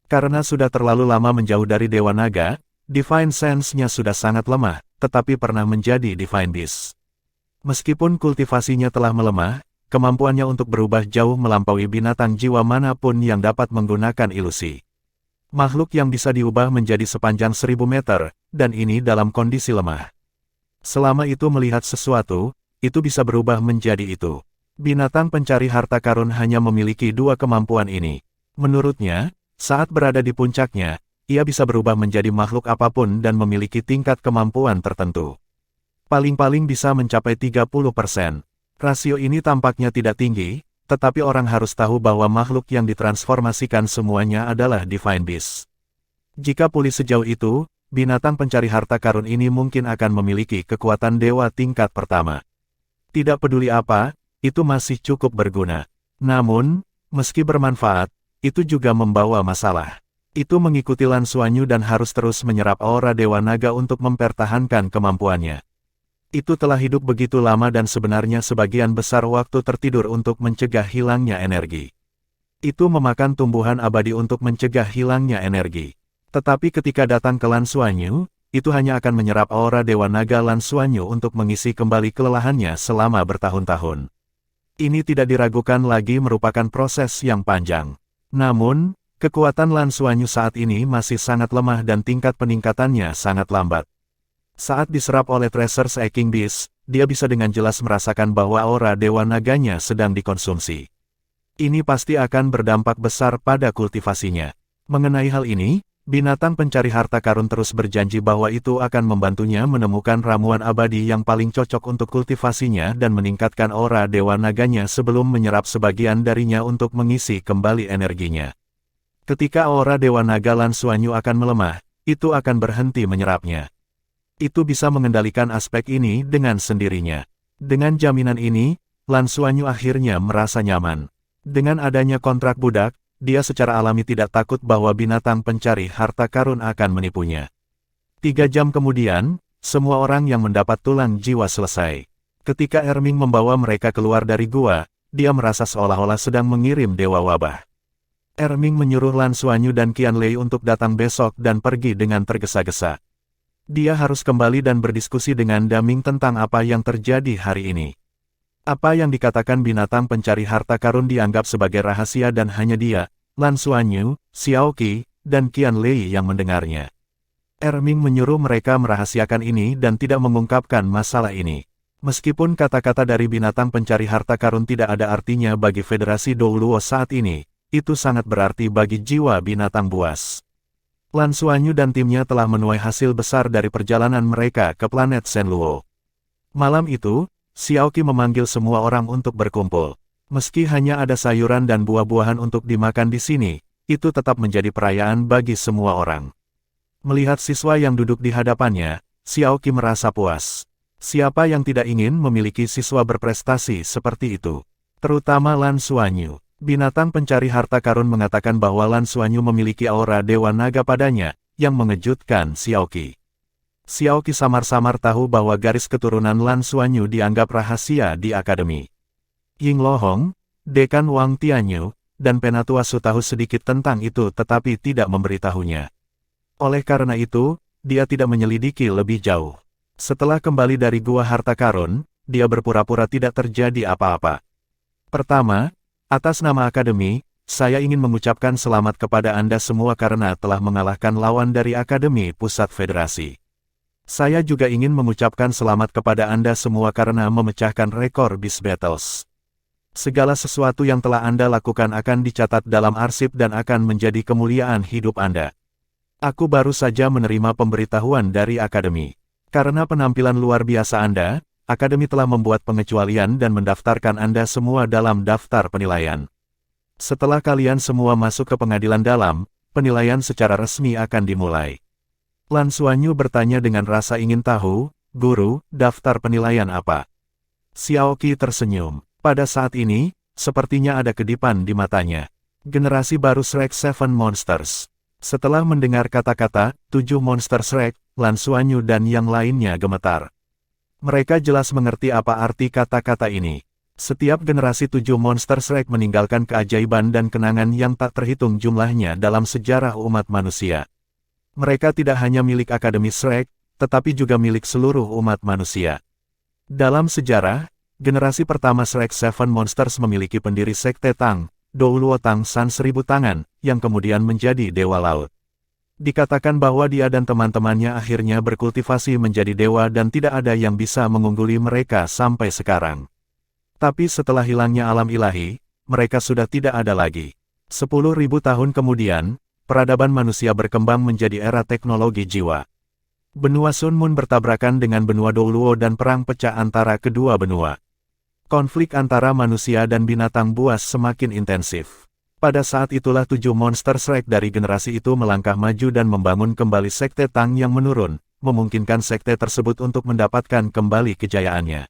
Speaker 1: Karena sudah terlalu lama menjauh dari Dewa Naga, Divine Sense-nya sudah sangat lemah, tetapi pernah menjadi Divine Beast. Meskipun kultivasinya telah melemah, kemampuannya untuk berubah jauh melampaui binatang jiwa manapun yang dapat menggunakan ilusi. Makhluk yang bisa diubah menjadi sepanjang 1000 meter, dan ini dalam kondisi lemah. Selama itu melihat sesuatu, itu bisa berubah menjadi itu. Binatang pencari harta karun hanya memiliki 2 kemampuan ini. Menurutnya, saat berada di puncaknya, ia bisa berubah menjadi makhluk apapun dan memiliki tingkat kemampuan tertentu. Paling-paling bisa mencapai 30%. Rasio ini tampaknya tidak tinggi, tetapi orang harus tahu bahwa makhluk yang ditransformasikan semuanya adalah Divine Beast. Jika pulih sejauh itu, binatang pencari harta karun ini mungkin akan memiliki kekuatan dewa tingkat pertama. Tidak peduli apa, itu masih cukup berguna. Namun, meski bermanfaat, itu juga membawa masalah. Itu mengikuti Lan Xuanyu dan harus terus menyerap aura Dewa Naga untuk mempertahankan kemampuannya. Itu telah hidup begitu lama dan sebenarnya sebagian besar waktu tertidur untuk mencegah hilangnya energi. Itu memakan tumbuhan abadi untuk mencegah hilangnya energi. Tetapi ketika datang ke Lan Xuanyu, itu hanya akan menyerap aura Dewa Naga Lan Xuanyu untuk mengisi kembali kelelahannya selama bertahun-tahun. Ini tidak diragukan lagi merupakan proses yang panjang. Namun, kekuatan Lan Xuanyu saat ini masih sangat lemah dan tingkat peningkatannya sangat lambat. Saat diserap oleh Treasures Aching Beast, dia bisa dengan jelas merasakan bahwa aura Dewa Naganya sedang dikonsumsi. Ini pasti akan berdampak besar pada kultivasinya. Mengenai hal ini, binatang pencari harta karun terus berjanji bahwa itu akan membantunya menemukan ramuan abadi yang paling cocok untuk kultivasinya dan meningkatkan aura Dewa Naganya sebelum menyerap sebagian darinya untuk mengisi kembali energinya. Ketika aura Dewa Naga Lan Xuanyu akan melemah, itu akan berhenti menyerapnya. Itu bisa mengendalikan aspek ini dengan sendirinya. Dengan jaminan ini, Lan Xuanyu akhirnya merasa nyaman. Dengan adanya kontrak budak, dia secara alami tidak takut bahwa binatang pencari harta karun akan menipunya. 3 jam kemudian, semua orang yang mendapat tulang jiwa selesai. Ketika Erming membawa mereka keluar dari gua, dia merasa seolah-olah sedang mengirim dewa wabah. Erming menyuruh Lan Xuanyu dan Qianlei untuk datang besok dan pergi dengan tergesa-gesa. Dia harus kembali dan berdiskusi dengan Daming tentang apa yang terjadi hari ini. Apa yang dikatakan binatang pencari harta karun dianggap sebagai rahasia dan hanya dia, Lan Xuanyu, Xiao Qi, dan Qianlei yang mendengarnya. Erming menyuruh mereka merahasiakan ini dan tidak mengungkapkan masalah ini. Meskipun kata-kata dari binatang pencari harta karun tidak ada artinya bagi Federasi Douluo saat ini, itu sangat berarti bagi jiwa binatang buas. Lan Xuanyu dan timnya telah menuai hasil besar dari perjalanan mereka ke planet Shenluo. Malam itu, Xiao Qi memanggil semua orang untuk berkumpul. Meski hanya ada sayuran dan buah-buahan untuk dimakan di sini, itu tetap menjadi perayaan bagi semua orang. Melihat siswa yang duduk di hadapannya, Xiao Qi merasa puas. Siapa yang tidak ingin memiliki siswa berprestasi seperti itu? Terutama Lan Xuanyu. Binatang pencari harta karun mengatakan bahwa Lan Xuanyu memiliki aura Dewa Naga padanya, yang mengejutkan Xiao Qi. Xiao Qi samar-samar tahu bahwa garis keturunan Lan Xuanyu dianggap rahasia di akademi. Ying Lohong, Dekan Wang Tianyu, dan Penatua Su tahu sedikit tentang itu tetapi tidak memberitahunya. Oleh karena itu, dia tidak menyelidiki lebih jauh. Setelah kembali dari gua harta karun, dia berpura-pura tidak terjadi apa-apa. Pertama, atas nama akademi, saya ingin mengucapkan selamat kepada Anda semua karena telah mengalahkan lawan dari Akademi Pusat Federasi. Saya juga ingin mengucapkan selamat kepada Anda semua karena memecahkan rekor Beast Battles. Segala sesuatu yang telah Anda lakukan akan dicatat dalam arsip dan akan menjadi kemuliaan hidup Anda. Aku baru saja menerima pemberitahuan dari Akademi. Karena penampilan luar biasa Anda, Akademi telah membuat pengecualian dan mendaftarkan Anda semua dalam daftar penilaian. Setelah kalian semua masuk ke pengadilan dalam, penilaian secara resmi akan dimulai. Lan Xuanyu bertanya dengan rasa ingin tahu, "Guru, daftar penilaian apa?" Xiao Qi tersenyum. Pada saat ini, sepertinya ada kedipan di matanya. Generasi baru Shrek 7 Monsters. Setelah mendengar kata-kata, 7 monster Shrek, Lan Xuanyu dan yang lainnya gemetar. Mereka jelas mengerti apa arti kata-kata ini. Setiap generasi 7 monster Shrek meninggalkan keajaiban dan kenangan yang tak terhitung jumlahnya dalam sejarah umat manusia. Mereka tidak hanya milik Akademi Shrek, tetapi juga milik seluruh umat manusia. Dalam sejarah, generasi pertama Shrek 7 Monsters memiliki pendiri Sekte Tang, Douluo Tang San 1000 tangan, yang kemudian menjadi Dewa Laut. Dikatakan bahwa dia dan teman-temannya akhirnya berkultivasi menjadi dewa dan tidak ada yang bisa mengungguli mereka sampai sekarang. Tapi setelah hilangnya alam ilahi, mereka sudah tidak ada lagi. 10.000 tahun kemudian, peradaban manusia berkembang menjadi era teknologi jiwa. Benua Sun Moon bertabrakan dengan benua Douluo dan perang pecah antara kedua benua. Konflik antara manusia dan binatang buas semakin intensif. Pada saat itulah 7 monster Shrek dari generasi itu melangkah maju dan membangun kembali Sekte Tang yang menurun, memungkinkan sekte tersebut untuk mendapatkan kembali kejayaannya.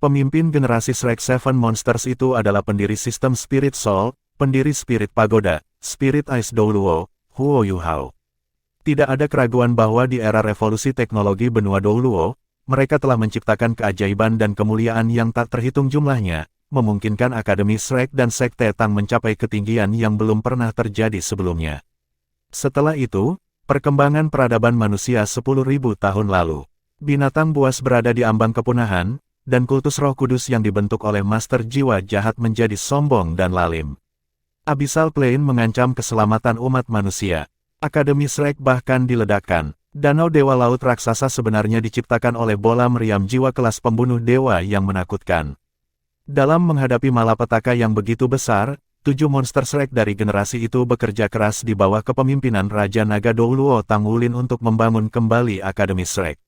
Speaker 1: Pemimpin generasi Shrek Seven Monsters itu adalah pendiri sistem Spirit Soul, pendiri Spirit Pagoda, Spirit Ice Douluo, Huo Yuhao. Tidak ada keraguan bahwa di era revolusi teknologi benua Douluo, mereka telah menciptakan keajaiban dan kemuliaan yang tak terhitung jumlahnya, memungkinkan Akademi Shrek dan Sekte Tang mencapai ketinggian yang belum pernah terjadi sebelumnya. Setelah itu, perkembangan peradaban manusia 10.000 tahun lalu. Binatang buas berada di ambang kepunahan, dan kultus Roh Kudus yang dibentuk oleh Master Jiwa Jahat menjadi sombong dan lalim. Abyssal Plane mengancam keselamatan umat manusia. Akademi Shrek bahkan diledakkan. Danau Dewa Laut Raksasa sebenarnya diciptakan oleh bola meriam jiwa kelas pembunuh dewa yang menakutkan. Dalam menghadapi malapetaka yang begitu besar, 7 monster Shrek dari generasi itu bekerja keras di bawah kepemimpinan Raja Naga Douluo Tang Wulin untuk membangun kembali Akademi Shrek.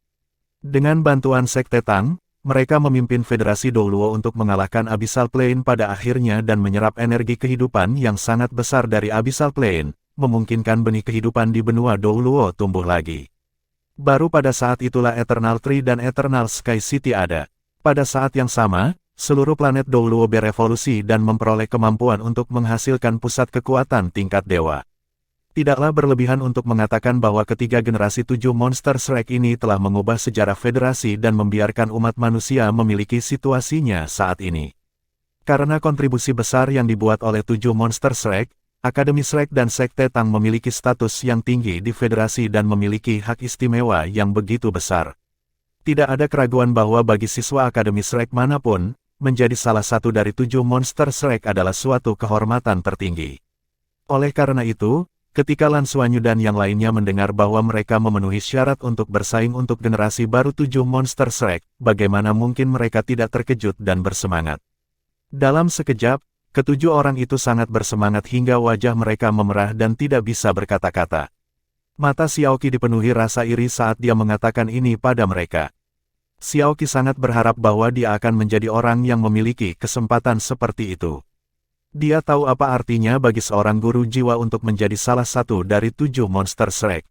Speaker 1: Dengan bantuan Sekte Tang, mereka memimpin Federasi Douluo untuk mengalahkan Abyssal Plane pada akhirnya dan menyerap energi kehidupan yang sangat besar dari Abyssal Plane, memungkinkan benih kehidupan di benua Douluo tumbuh lagi. Baru pada saat itulah Eternal Tree dan Eternal Sky City ada. Pada saat yang sama, seluruh planet Douluo berevolusi dan memperoleh kemampuan untuk menghasilkan pusat kekuatan tingkat dewa. Tidaklah berlebihan untuk mengatakan bahwa ketiga generasi 7 monster Shrek ini telah mengubah sejarah federasi dan membiarkan umat manusia memiliki situasinya saat ini. Karena kontribusi besar yang dibuat oleh 7 monster Shrek, Akademi Shrek dan Sekte Tang memiliki status yang tinggi di federasi dan memiliki hak istimewa yang begitu besar. Tidak ada keraguan bahwa bagi siswa Akademi Shrek manapun, menjadi salah satu dari 7 monster Shrek adalah suatu kehormatan tertinggi. Oleh karena itu, ketika Lan Xuanyu dan yang lainnya mendengar bahwa mereka memenuhi syarat untuk bersaing untuk generasi baru 7 monster Shrek, bagaimana mungkin mereka tidak terkejut dan bersemangat. Dalam sekejap, ketujuh orang itu sangat bersemangat hingga wajah mereka memerah dan tidak bisa berkata-kata. Mata Xiaoqi dipenuhi rasa iri saat dia mengatakan ini pada mereka. Xiaoqi sangat berharap bahwa dia akan menjadi orang yang memiliki kesempatan seperti itu. Dia tahu apa artinya bagi seorang guru jiwa untuk menjadi salah satu dari 7 monster Shrek.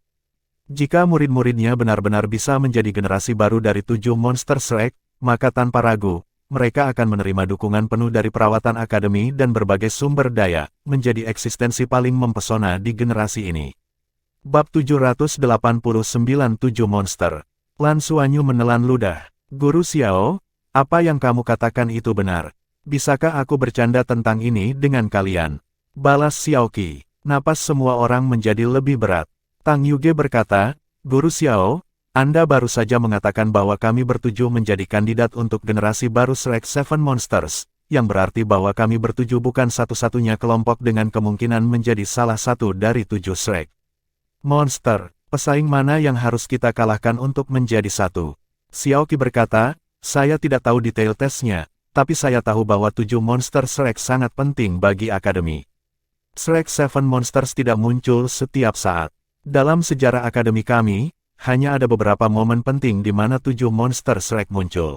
Speaker 1: Jika murid-muridnya benar-benar bisa menjadi generasi baru dari 7 monster Shrek, maka tanpa ragu, mereka akan menerima dukungan penuh dari perawatan akademi dan berbagai sumber daya, menjadi eksistensi paling mempesona di generasi ini. Bab 789 7 Monster. Lan Xuanyu menelan ludah. Guru Xiao, apa yang kamu katakan itu benar. Bisakah aku bercanda tentang ini dengan kalian? Balas Xiaoqi. Napas semua orang menjadi lebih berat. Tang Yuge berkata, Guru Xiao, Anda baru saja mengatakan bahwa kami bertujuh menjadi kandidat untuk generasi baru Shrek Seven Monsters, yang berarti bahwa kami bertujuh bukan satu-satunya kelompok dengan kemungkinan menjadi salah satu dari 7 Shrek Monster. Pesaing mana yang harus kita kalahkan untuk menjadi satu? Xiaoqi berkata, saya tidak tahu detail tesnya, tapi saya tahu bahwa 7 monster Shrek sangat penting bagi akademi. Shrek Seven Monsters tidak muncul setiap saat. Dalam sejarah akademi kami, hanya ada beberapa momen penting di mana 7 monster Shrek muncul.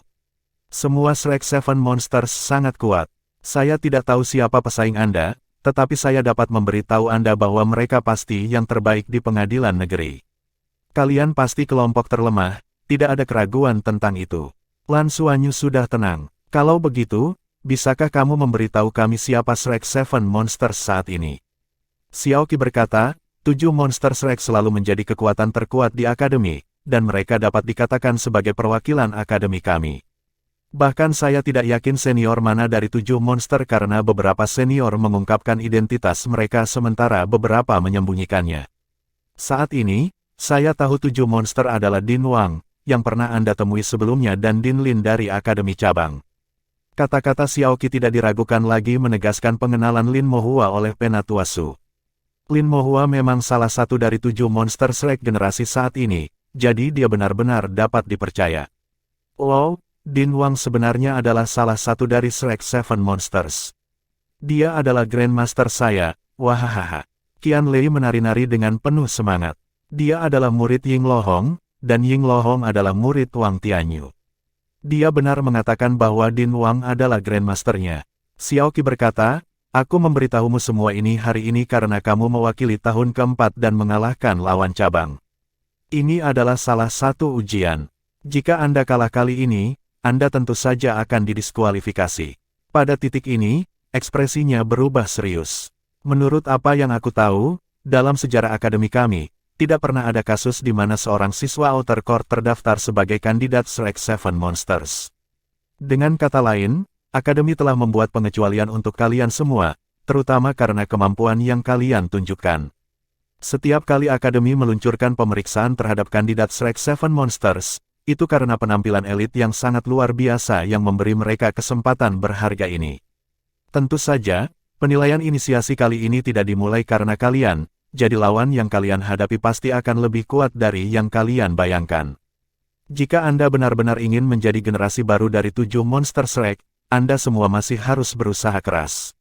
Speaker 1: Semua Shrek Seven Monsters sangat kuat. Saya tidak tahu siapa pesaing Anda, tetapi saya dapat memberitahu Anda bahwa mereka pasti yang terbaik di pengadilan negeri. Kalian pasti kelompok terlemah, tidak ada keraguan tentang itu. Lan Xuanyu sudah tenang. Kalau begitu, bisakah kamu memberitahu kami siapa Shrek Seven Monsters saat ini? Xiaoqi berkata, 7 monster Shrek selalu menjadi kekuatan terkuat di akademi, dan mereka dapat dikatakan sebagai perwakilan akademi kami. Bahkan saya tidak yakin senior mana dari 7 monster karena beberapa senior mengungkapkan identitas mereka sementara beberapa menyembunyikannya. Saat ini, saya tahu 7 monster adalah Din Wang, yang pernah Anda temui sebelumnya dan Din Lin dari Akademi Cabang. Kata-kata Xiaoqi tidak diragukan lagi menegaskan pengenalan Lin Mohua oleh Penatua Su. Lin Mohua memang salah satu dari 7 monster Shrek generasi saat ini, jadi dia benar-benar dapat dipercaya. Wow! Din Wang sebenarnya adalah salah satu dari Shrek Seven Monsters. Dia adalah Grandmaster saya, wahahaha. Qian Lei menari-nari dengan penuh semangat. Dia adalah murid Ying Lohong, dan Ying Lohong adalah murid Wang Tianyu. Dia benar mengatakan bahwa Din Wang adalah Grandmasternya. Xiaoqi berkata, Aku memberitahumu semua ini hari ini karena kamu mewakili tahun keempat dan mengalahkan lawan cabang. Ini adalah salah satu ujian. Jika Anda kalah kali ini, Anda tentu saja akan didiskualifikasi. Pada titik ini, ekspresinya berubah serius. Menurut apa yang aku tahu, dalam sejarah akademi kami, tidak pernah ada kasus di mana seorang siswa Outer Court terdaftar sebagai kandidat Shrek 7 Monsters. Dengan kata lain, Akademi telah membuat pengecualian untuk kalian semua, terutama karena kemampuan yang kalian tunjukkan. Setiap kali Akademi meluncurkan pemeriksaan terhadap kandidat Shrek 7 Monsters, itu karena penampilan elit yang sangat luar biasa yang memberi mereka kesempatan berharga ini. Tentu saja, penilaian inisiasi kali ini tidak dimulai karena kalian, jadi lawan yang kalian hadapi pasti akan lebih kuat dari yang kalian bayangkan. Jika Anda benar-benar ingin menjadi generasi baru dari 7 Monster Shrek, Anda semua masih harus berusaha keras.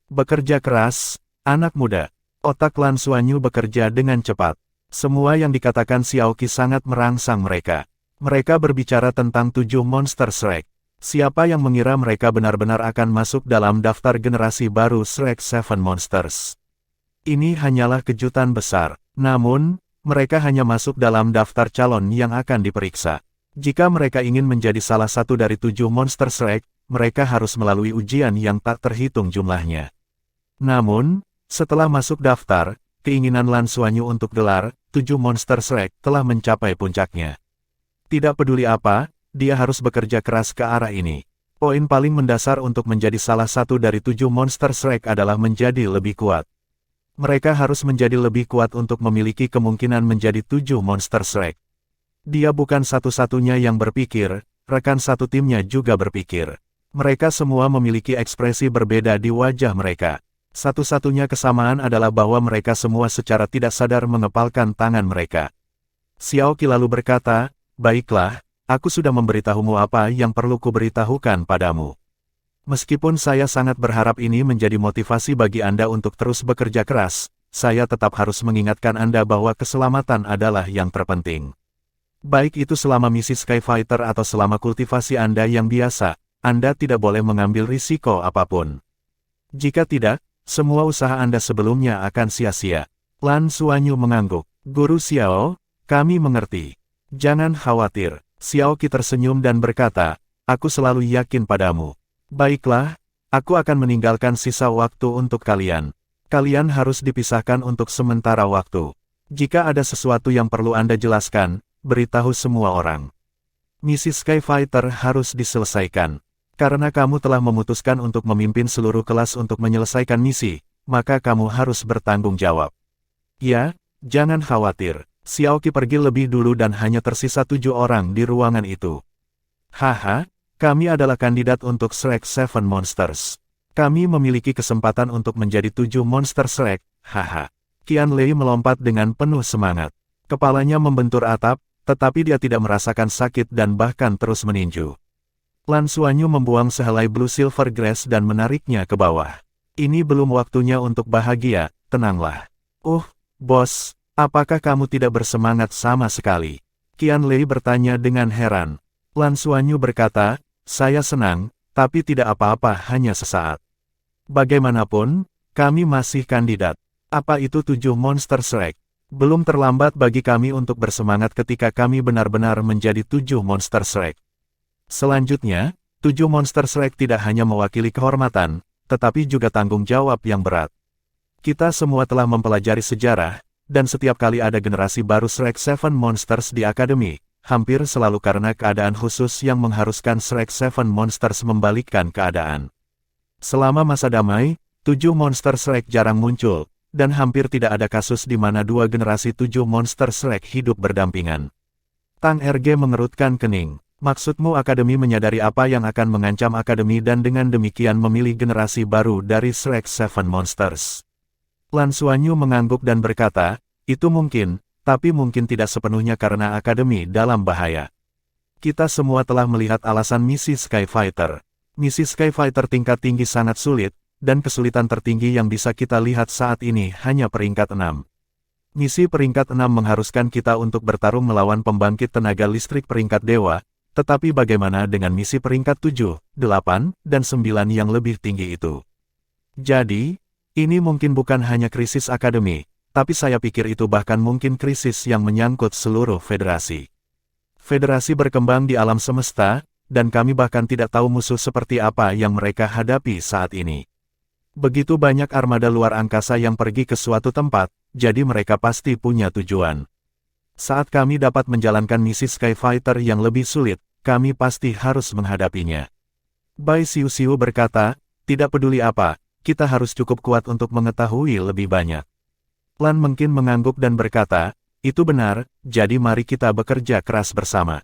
Speaker 1: Bekerja keras, anak muda. Otak Lan Xuanyu bekerja dengan cepat. Semua yang dikatakan Xiaoqi sangat merangsang mereka. Mereka berbicara tentang 7 Monster Shrek. Siapa yang mengira mereka benar-benar akan masuk dalam daftar generasi baru Shrek 7 Monsters? Ini hanyalah kejutan besar. Namun, mereka hanya masuk dalam daftar calon yang akan diperiksa. Jika mereka ingin menjadi salah satu dari 7 Monster Shrek, mereka harus melalui ujian yang tak terhitung jumlahnya. Namun, setelah masuk daftar, keinginan Lan Xuanyu untuk gelar 7 Monster Shrek telah mencapai puncaknya. Tidak peduli apa, dia harus bekerja keras ke arah ini. Poin paling mendasar untuk menjadi salah satu dari 7 Monster Shrek adalah menjadi lebih kuat. Mereka harus menjadi lebih kuat untuk memiliki kemungkinan menjadi 7 Monster Shrek. Dia bukan satu-satunya yang berpikir, rekan satu timnya juga berpikir. Mereka semua memiliki ekspresi berbeda di wajah mereka. Satu-satunya kesamaan adalah bahwa mereka semua secara tidak sadar mengepalkan tangan mereka. Xiaoqi lalu berkata, "Baiklah, aku sudah memberitahumu apa yang perlu kuberitahukan padamu. Meskipun saya sangat berharap ini menjadi motivasi bagi Anda untuk terus bekerja keras, saya tetap harus mengingatkan Anda bahwa keselamatan adalah yang terpenting. Baik itu selama misi Skyfighter atau selama kultivasi Anda yang biasa, Anda tidak boleh mengambil risiko apapun. Jika tidak, semua usaha Anda sebelumnya akan sia-sia." Lan Xuanyu mengangguk. "Guru Xiao, kami mengerti. Jangan khawatir." Xiaoqi tersenyum dan berkata, "Aku selalu yakin padamu. Baiklah, aku akan meninggalkan sisa waktu untuk kalian. Kalian harus dipisahkan untuk sementara waktu. Jika ada sesuatu yang perlu Anda jelaskan, beritahu semua orang. Misi Skyfighter harus diselesaikan. Karena kamu telah memutuskan untuk memimpin seluruh kelas untuk menyelesaikan misi, maka kamu harus bertanggung jawab." "Ya, jangan khawatir." Xiaoqi pergi lebih dulu dan hanya tersisa 7 orang di ruangan itu. "Haha, kami adalah kandidat untuk Shrek 7 Monsters. Kami memiliki kesempatan untuk menjadi 7 Monster Shrek, haha." Qian Lei melompat dengan penuh semangat. Kepalanya membentur atap, tetapi dia tidak merasakan sakit dan bahkan terus meninju. Lan Xuanyu membuang sehelai Blue Silver Grass dan menariknya ke bawah. "Ini belum waktunya untuk bahagia, tenanglah." Bos, apakah kamu tidak bersemangat sama sekali?" Qian Lei bertanya dengan heran. Lan Xuanyu berkata, "Saya senang, tapi tidak apa-apa hanya sesaat. Bagaimanapun, kami masih kandidat. Apa itu 7 Monster Shrek? Belum terlambat bagi kami untuk bersemangat ketika kami benar-benar menjadi 7 Monster Shrek. Selanjutnya, 7 Monster Shrek tidak hanya mewakili kehormatan, tetapi juga tanggung jawab yang berat. Kita semua telah mempelajari sejarah, dan setiap kali ada generasi baru Shrek 7 Monsters di Akademi, hampir selalu karena keadaan khusus yang mengharuskan Shrek 7 Monsters membalikkan keadaan. Selama masa damai, 7 Monster Shrek jarang muncul, dan hampir tidak ada kasus di mana 2 generasi 7 Monster Shrek hidup berdampingan." Tang RG mengerutkan kening. "Maksudmu Akademi menyadari apa yang akan mengancam Akademi dan dengan demikian memilih generasi baru dari Shrek 7 Monsters?" Lan Xuanyu mengangguk dan berkata, "Itu mungkin, tapi mungkin tidak sepenuhnya karena Akademi dalam bahaya. Kita semua telah melihat alasan misi Skyfighter. Misi Skyfighter tingkat tinggi sangat sulit, dan kesulitan tertinggi yang bisa kita lihat saat ini hanya peringkat 6. Misi peringkat 6 mengharuskan kita untuk bertarung melawan pembangkit tenaga listrik peringkat dewa, tetapi bagaimana dengan misi peringkat 7, 8, dan 9 yang lebih tinggi itu? Jadi, ini mungkin bukan hanya krisis akademi, tapi saya pikir itu bahkan mungkin krisis yang menyangkut seluruh federasi. Federasi berkembang di alam semesta, dan kami bahkan tidak tahu musuh seperti apa yang mereka hadapi saat ini. Begitu banyak armada luar angkasa yang pergi ke suatu tempat, jadi mereka pasti punya tujuan. Saat kami dapat menjalankan misi Skyfighter yang lebih sulit, kami pasti harus menghadapinya. Bai Xiu berkata, tidak peduli apa, kita harus cukup kuat untuk mengetahui lebih banyak. Lan mungkin mengangguk dan berkata, itu benar, jadi mari kita bekerja keras bersama.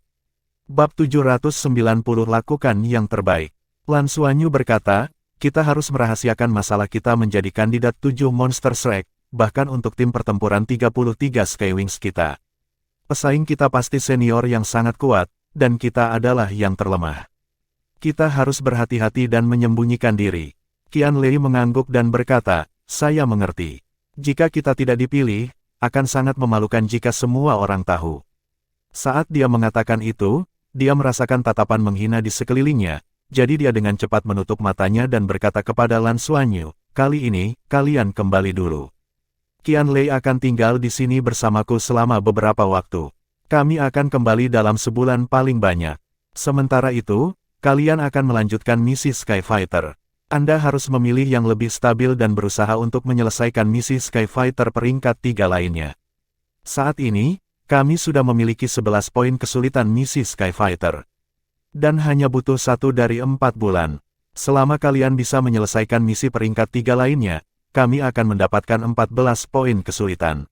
Speaker 1: Bab 790 lakukan yang terbaik. Lan Xuanyu berkata, kita harus merahasiakan masalah kita menjadi kandidat 7 Monster Strike, bahkan untuk tim pertempuran 33 Skywings kita. Pesaing kita pasti senior yang sangat kuat, dan kita adalah yang terlemah. Kita harus berhati-hati dan menyembunyikan diri. Qian Lei mengangguk dan berkata, saya mengerti. Jika kita tidak dipilih, akan sangat memalukan jika semua orang tahu. Saat dia mengatakan itu, dia merasakan tatapan menghina di sekelilingnya, jadi dia dengan cepat menutup matanya dan berkata kepada Lan Xuanyu, kali ini, kalian kembali dulu. Qian Lei akan tinggal di sini bersamaku selama beberapa waktu. Kami akan kembali dalam sebulan paling banyak. Sementara itu, kalian akan melanjutkan misi Skyfighter. Anda harus memilih yang lebih stabil dan berusaha untuk menyelesaikan misi Skyfighter peringkat 3 lainnya. Saat ini, kami sudah memiliki 11 poin kesulitan misi Skyfighter. Dan hanya butuh 1 dari 4 bulan. Selama kalian bisa menyelesaikan misi peringkat 3 lainnya, kami akan mendapatkan 14 poin kesulitan.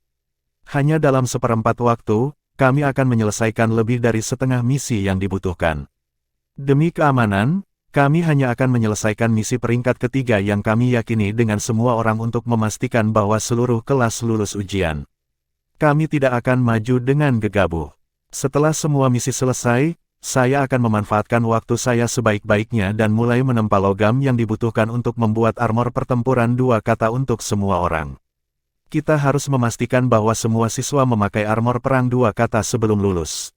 Speaker 1: Hanya dalam seperempat waktu, kami akan menyelesaikan lebih dari setengah misi yang dibutuhkan. Demi keamanan, kami hanya akan menyelesaikan misi peringkat ketiga yang kami yakini dengan semua orang untuk memastikan bahwa seluruh kelas lulus ujian. Kami tidak akan maju dengan gegabah. Setelah semua misi selesai, saya akan memanfaatkan waktu saya sebaik-baiknya dan mulai menempa logam yang dibutuhkan untuk membuat armor pertempuran 2 kata untuk semua orang. Kita harus memastikan bahwa semua siswa memakai armor perang 2 kata sebelum lulus.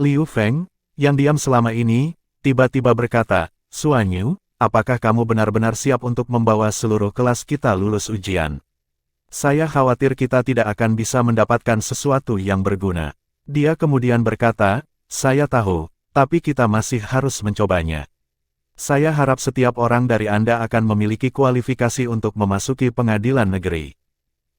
Speaker 1: Liu Feng, yang diam selama ini, tiba-tiba berkata, Xuanyu, apakah kamu benar-benar siap untuk membawa seluruh kelas kita lulus ujian? Saya khawatir kita tidak akan bisa mendapatkan sesuatu yang berguna. Dia kemudian berkata, saya tahu, tapi kita masih harus mencobanya. Saya harap setiap orang dari Anda akan memiliki kualifikasi untuk memasuki pengadilan negeri.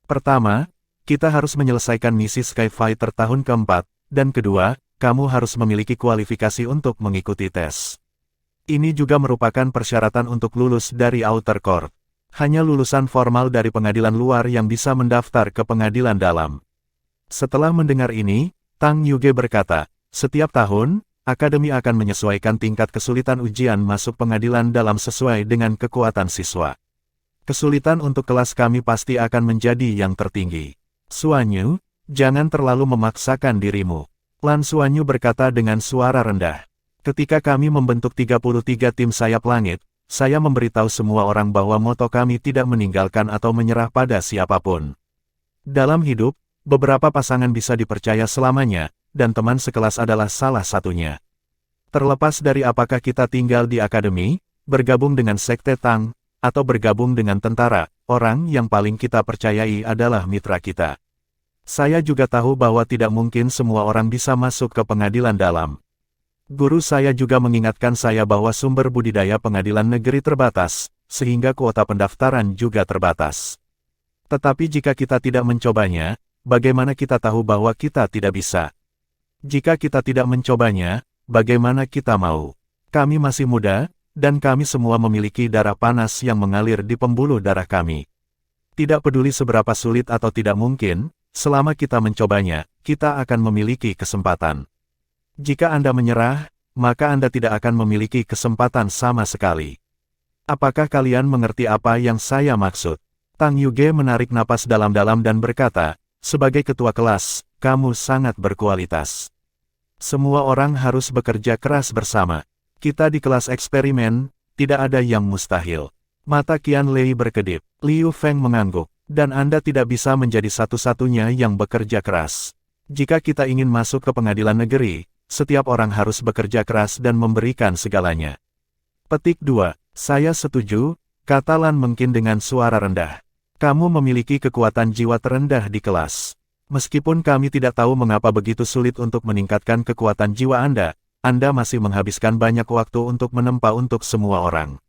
Speaker 1: Pertama, kita harus menyelesaikan misi Skyfighter tahun keempat, dan kedua, kamu harus memiliki kualifikasi untuk mengikuti tes. Ini juga merupakan persyaratan untuk lulus dari Outer Court. Hanya lulusan formal dari pengadilan luar yang bisa mendaftar ke pengadilan dalam. Setelah mendengar ini, Tang Yuge berkata, setiap tahun, Akademi akan menyesuaikan tingkat kesulitan ujian masuk pengadilan dalam sesuai dengan kekuatan siswa. Kesulitan untuk kelas kami pasti akan menjadi yang tertinggi. Xuanyu, jangan terlalu memaksakan dirimu. Lan Xuanyu berkata dengan suara rendah. Ketika kami membentuk 33 tim sayap langit, saya memberitahu semua orang bahwa moto kami tidak meninggalkan atau menyerah pada siapapun. Dalam hidup, beberapa pasangan bisa dipercaya selamanya, dan teman sekelas adalah salah satunya. Terlepas dari apakah kita tinggal di akademi, bergabung dengan sekte Tang, atau bergabung dengan tentara, orang yang paling kita percayai adalah mitra kita. Saya juga tahu bahwa tidak mungkin semua orang bisa masuk ke pengadilan dalam. Guru saya juga mengingatkan saya bahwa sumber budidaya pengadilan negeri terbatas, sehingga kuota pendaftaran juga terbatas. Tetapi jika kita tidak mencobanya, bagaimana kita tahu bahwa kita tidak bisa? Jika kita tidak mencobanya, bagaimana kita mau? Kami masih muda, dan kami semua memiliki darah panas yang mengalir di pembuluh darah kami. Tidak peduli seberapa sulit atau tidak mungkin, selama kita mencobanya, kita akan memiliki kesempatan. Jika Anda menyerah, maka Anda tidak akan memiliki kesempatan sama sekali. Apakah kalian mengerti apa yang saya maksud? Tang Yuge menarik napas dalam-dalam dan berkata, sebagai ketua kelas, kamu sangat berkualitas. Semua orang harus bekerja keras bersama. Kita di kelas eksperimen, tidak ada yang mustahil. Mata Qian Lei berkedip, Liu Feng mengangguk, dan Anda tidak bisa menjadi satu-satunya yang bekerja keras. Jika kita ingin masuk ke pengadilan negeri, setiap orang harus bekerja keras dan memberikan segalanya. Petik 2. Saya setuju, kata Lan Mengkin dengan suara rendah. Kamu memiliki kekuatan jiwa terendah di kelas. Meskipun kami tidak tahu mengapa begitu sulit untuk meningkatkan kekuatan jiwa Anda masih menghabiskan banyak waktu untuk menempa untuk semua orang.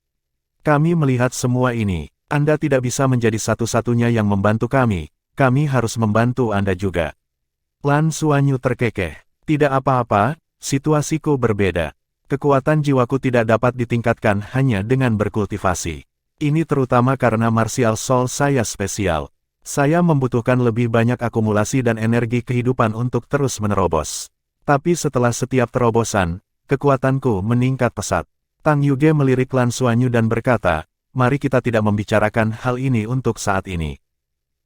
Speaker 1: Kami melihat semua ini. Anda tidak bisa menjadi satu-satunya yang membantu kami harus membantu Anda juga. Lan Xuanyu terkekeh. Tidak apa-apa, situasiku berbeda. Kekuatan jiwaku tidak dapat ditingkatkan hanya dengan berkultivasi. Ini terutama karena martial soul saya spesial. Saya membutuhkan lebih banyak akumulasi dan energi kehidupan untuk terus menerobos. Tapi setelah setiap terobosan, kekuatanku meningkat pesat. Tang Yuge melirik Lan Xuanyu dan berkata, mari kita tidak membicarakan hal ini untuk saat ini.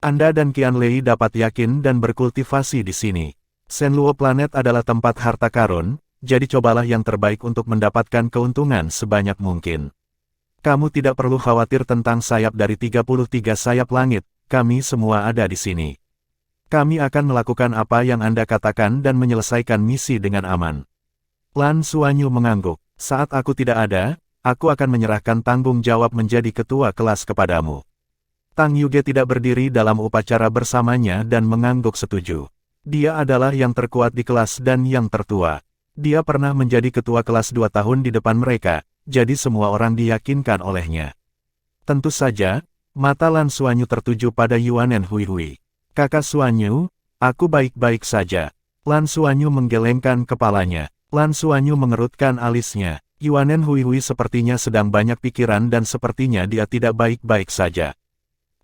Speaker 1: Anda dan Qianlei dapat yakin dan berkultivasi di sini. Shenluo Planet adalah tempat harta karun, jadi cobalah yang terbaik untuk mendapatkan keuntungan sebanyak mungkin. Kamu tidak perlu khawatir tentang sayap dari 33 sayap langit. Kami semua ada di sini. Kami akan melakukan apa yang Anda katakan dan menyelesaikan misi dengan aman. Lan Xuanyu mengangguk. Saat aku tidak ada, aku akan menyerahkan tanggung jawab menjadi ketua kelas kepadamu. Tang Yuge tidak berdiri dalam upacara bersamanya dan mengangguk setuju. Dia adalah yang terkuat di kelas dan yang tertua. Dia pernah menjadi ketua kelas 2 tahun di depan mereka, jadi semua orang diyakinkan olehnya. Tentu saja, mata Lan Xuanyu tertuju pada Yuanen Huihui. Kakak Xuanyu, aku baik-baik saja. Lan Xuanyu menggelengkan kepalanya. Lan Xuanyu mengerutkan alisnya. Yuanen Huihui sepertinya sedang banyak pikiran dan sepertinya dia tidak baik-baik saja.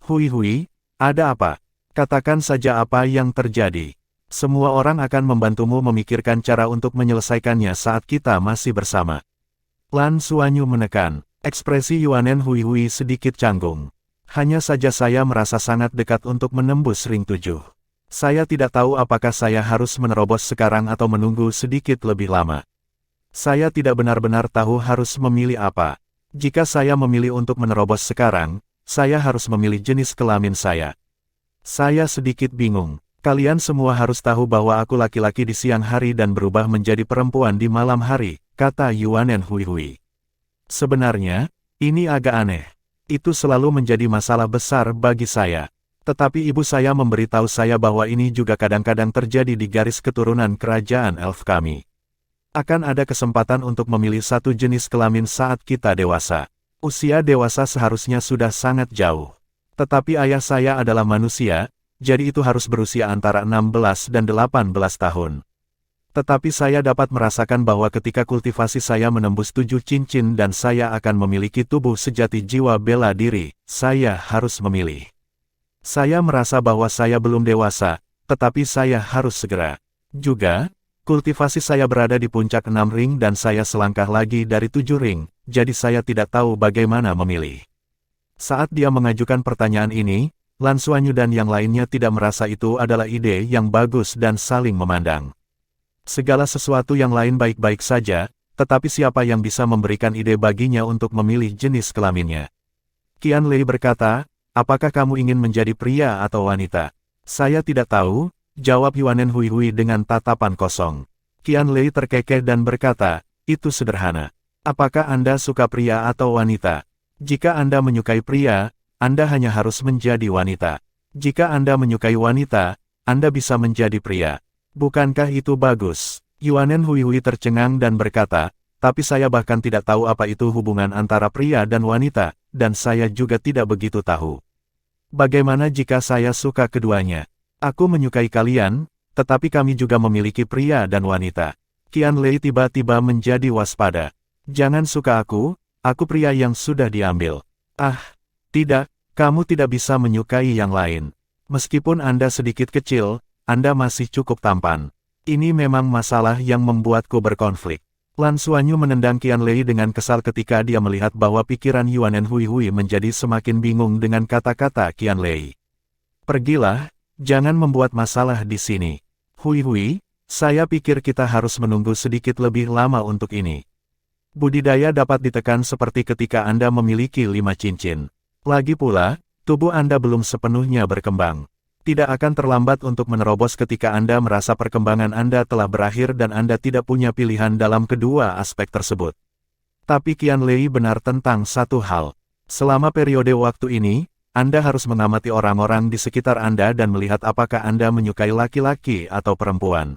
Speaker 1: Huihui, ada apa? Katakan saja apa yang terjadi. Semua orang akan membantumu memikirkan cara untuk menyelesaikannya saat kita masih bersama. Lan Xuanyu menekan. Ekspresi Yuanen Huihui sedikit canggung. Hanya saja saya merasa sangat dekat untuk menembus ring 7. Saya tidak tahu apakah saya harus menerobos sekarang atau menunggu sedikit lebih lama. Saya tidak benar-benar tahu harus memilih apa. Jika saya memilih untuk menerobos sekarang, saya harus memilih jenis kelamin saya. Saya sedikit bingung. Kalian semua harus tahu bahwa aku laki-laki di siang hari dan berubah menjadi perempuan di malam hari, kata Yuanen Huihui. Sebenarnya, ini agak aneh. Itu selalu menjadi masalah besar bagi saya. Tetapi ibu saya memberitahu saya bahwa ini juga kadang-kadang terjadi di garis keturunan kerajaan elf kami. Akan ada kesempatan untuk memilih satu jenis kelamin saat kita dewasa. Usia dewasa seharusnya sudah sangat jauh. Tetapi ayah saya adalah manusia, jadi itu harus berusia antara 16 dan 18 tahun. Tetapi saya dapat merasakan bahwa ketika kultivasi saya menembus 7 cincin dan saya akan memiliki tubuh sejati jiwa bela diri, saya harus memilih. Saya merasa bahwa saya belum dewasa, tetapi saya harus segera. Juga, kultivasi saya berada di puncak 6 ring dan saya selangkah lagi dari 7 ring, jadi saya tidak tahu bagaimana memilih. Saat dia mengajukan pertanyaan ini, Lan Xuanyu dan yang lainnya tidak merasa itu adalah ide yang bagus dan saling memandang. Segala sesuatu yang lain baik-baik saja, tetapi siapa yang bisa memberikan ide baginya untuk memilih jenis kelaminnya? Qianlei berkata, apakah kamu ingin menjadi pria atau wanita? Saya tidak tahu, jawab Yuanen Huihui dengan tatapan kosong. Qianlei terkekeh dan berkata, itu sederhana. Apakah Anda suka pria atau wanita? Jika Anda menyukai pria, Anda hanya harus menjadi wanita. Jika Anda menyukai wanita, Anda bisa menjadi pria. Bukankah itu bagus? Yuanen Huihui tercengang dan berkata, tapi saya bahkan tidak tahu apa itu hubungan antara pria dan wanita, dan saya juga tidak begitu tahu. Bagaimana jika saya suka keduanya? Aku menyukai kalian, tetapi kami juga memiliki pria dan wanita. Qianlei tiba-tiba menjadi waspada. Jangan suka aku pria yang sudah diambil. Ah, tidak, kamu tidak bisa menyukai yang lain. Meskipun Anda sedikit kecil, Anda masih cukup tampan. Ini memang masalah yang membuatku berkonflik. Lan Xuanyu menendang Qianlei dengan kesal ketika dia melihat bahwa pikiran Yuanen Huihui menjadi semakin bingung dengan kata-kata Qianlei. Pergilah, jangan membuat masalah di sini. Huihui, saya pikir kita harus menunggu sedikit lebih lama untuk ini. Budidaya dapat ditekan seperti ketika Anda memiliki 5 cincin. Lagi pula, tubuh Anda belum sepenuhnya berkembang. Tidak akan terlambat untuk menerobos ketika Anda merasa perkembangan Anda telah berakhir dan Anda tidak punya pilihan dalam kedua aspek tersebut. Tapi Qianlei benar tentang satu hal. Selama periode waktu ini, Anda harus mengamati orang-orang di sekitar Anda dan melihat apakah Anda menyukai laki-laki atau perempuan.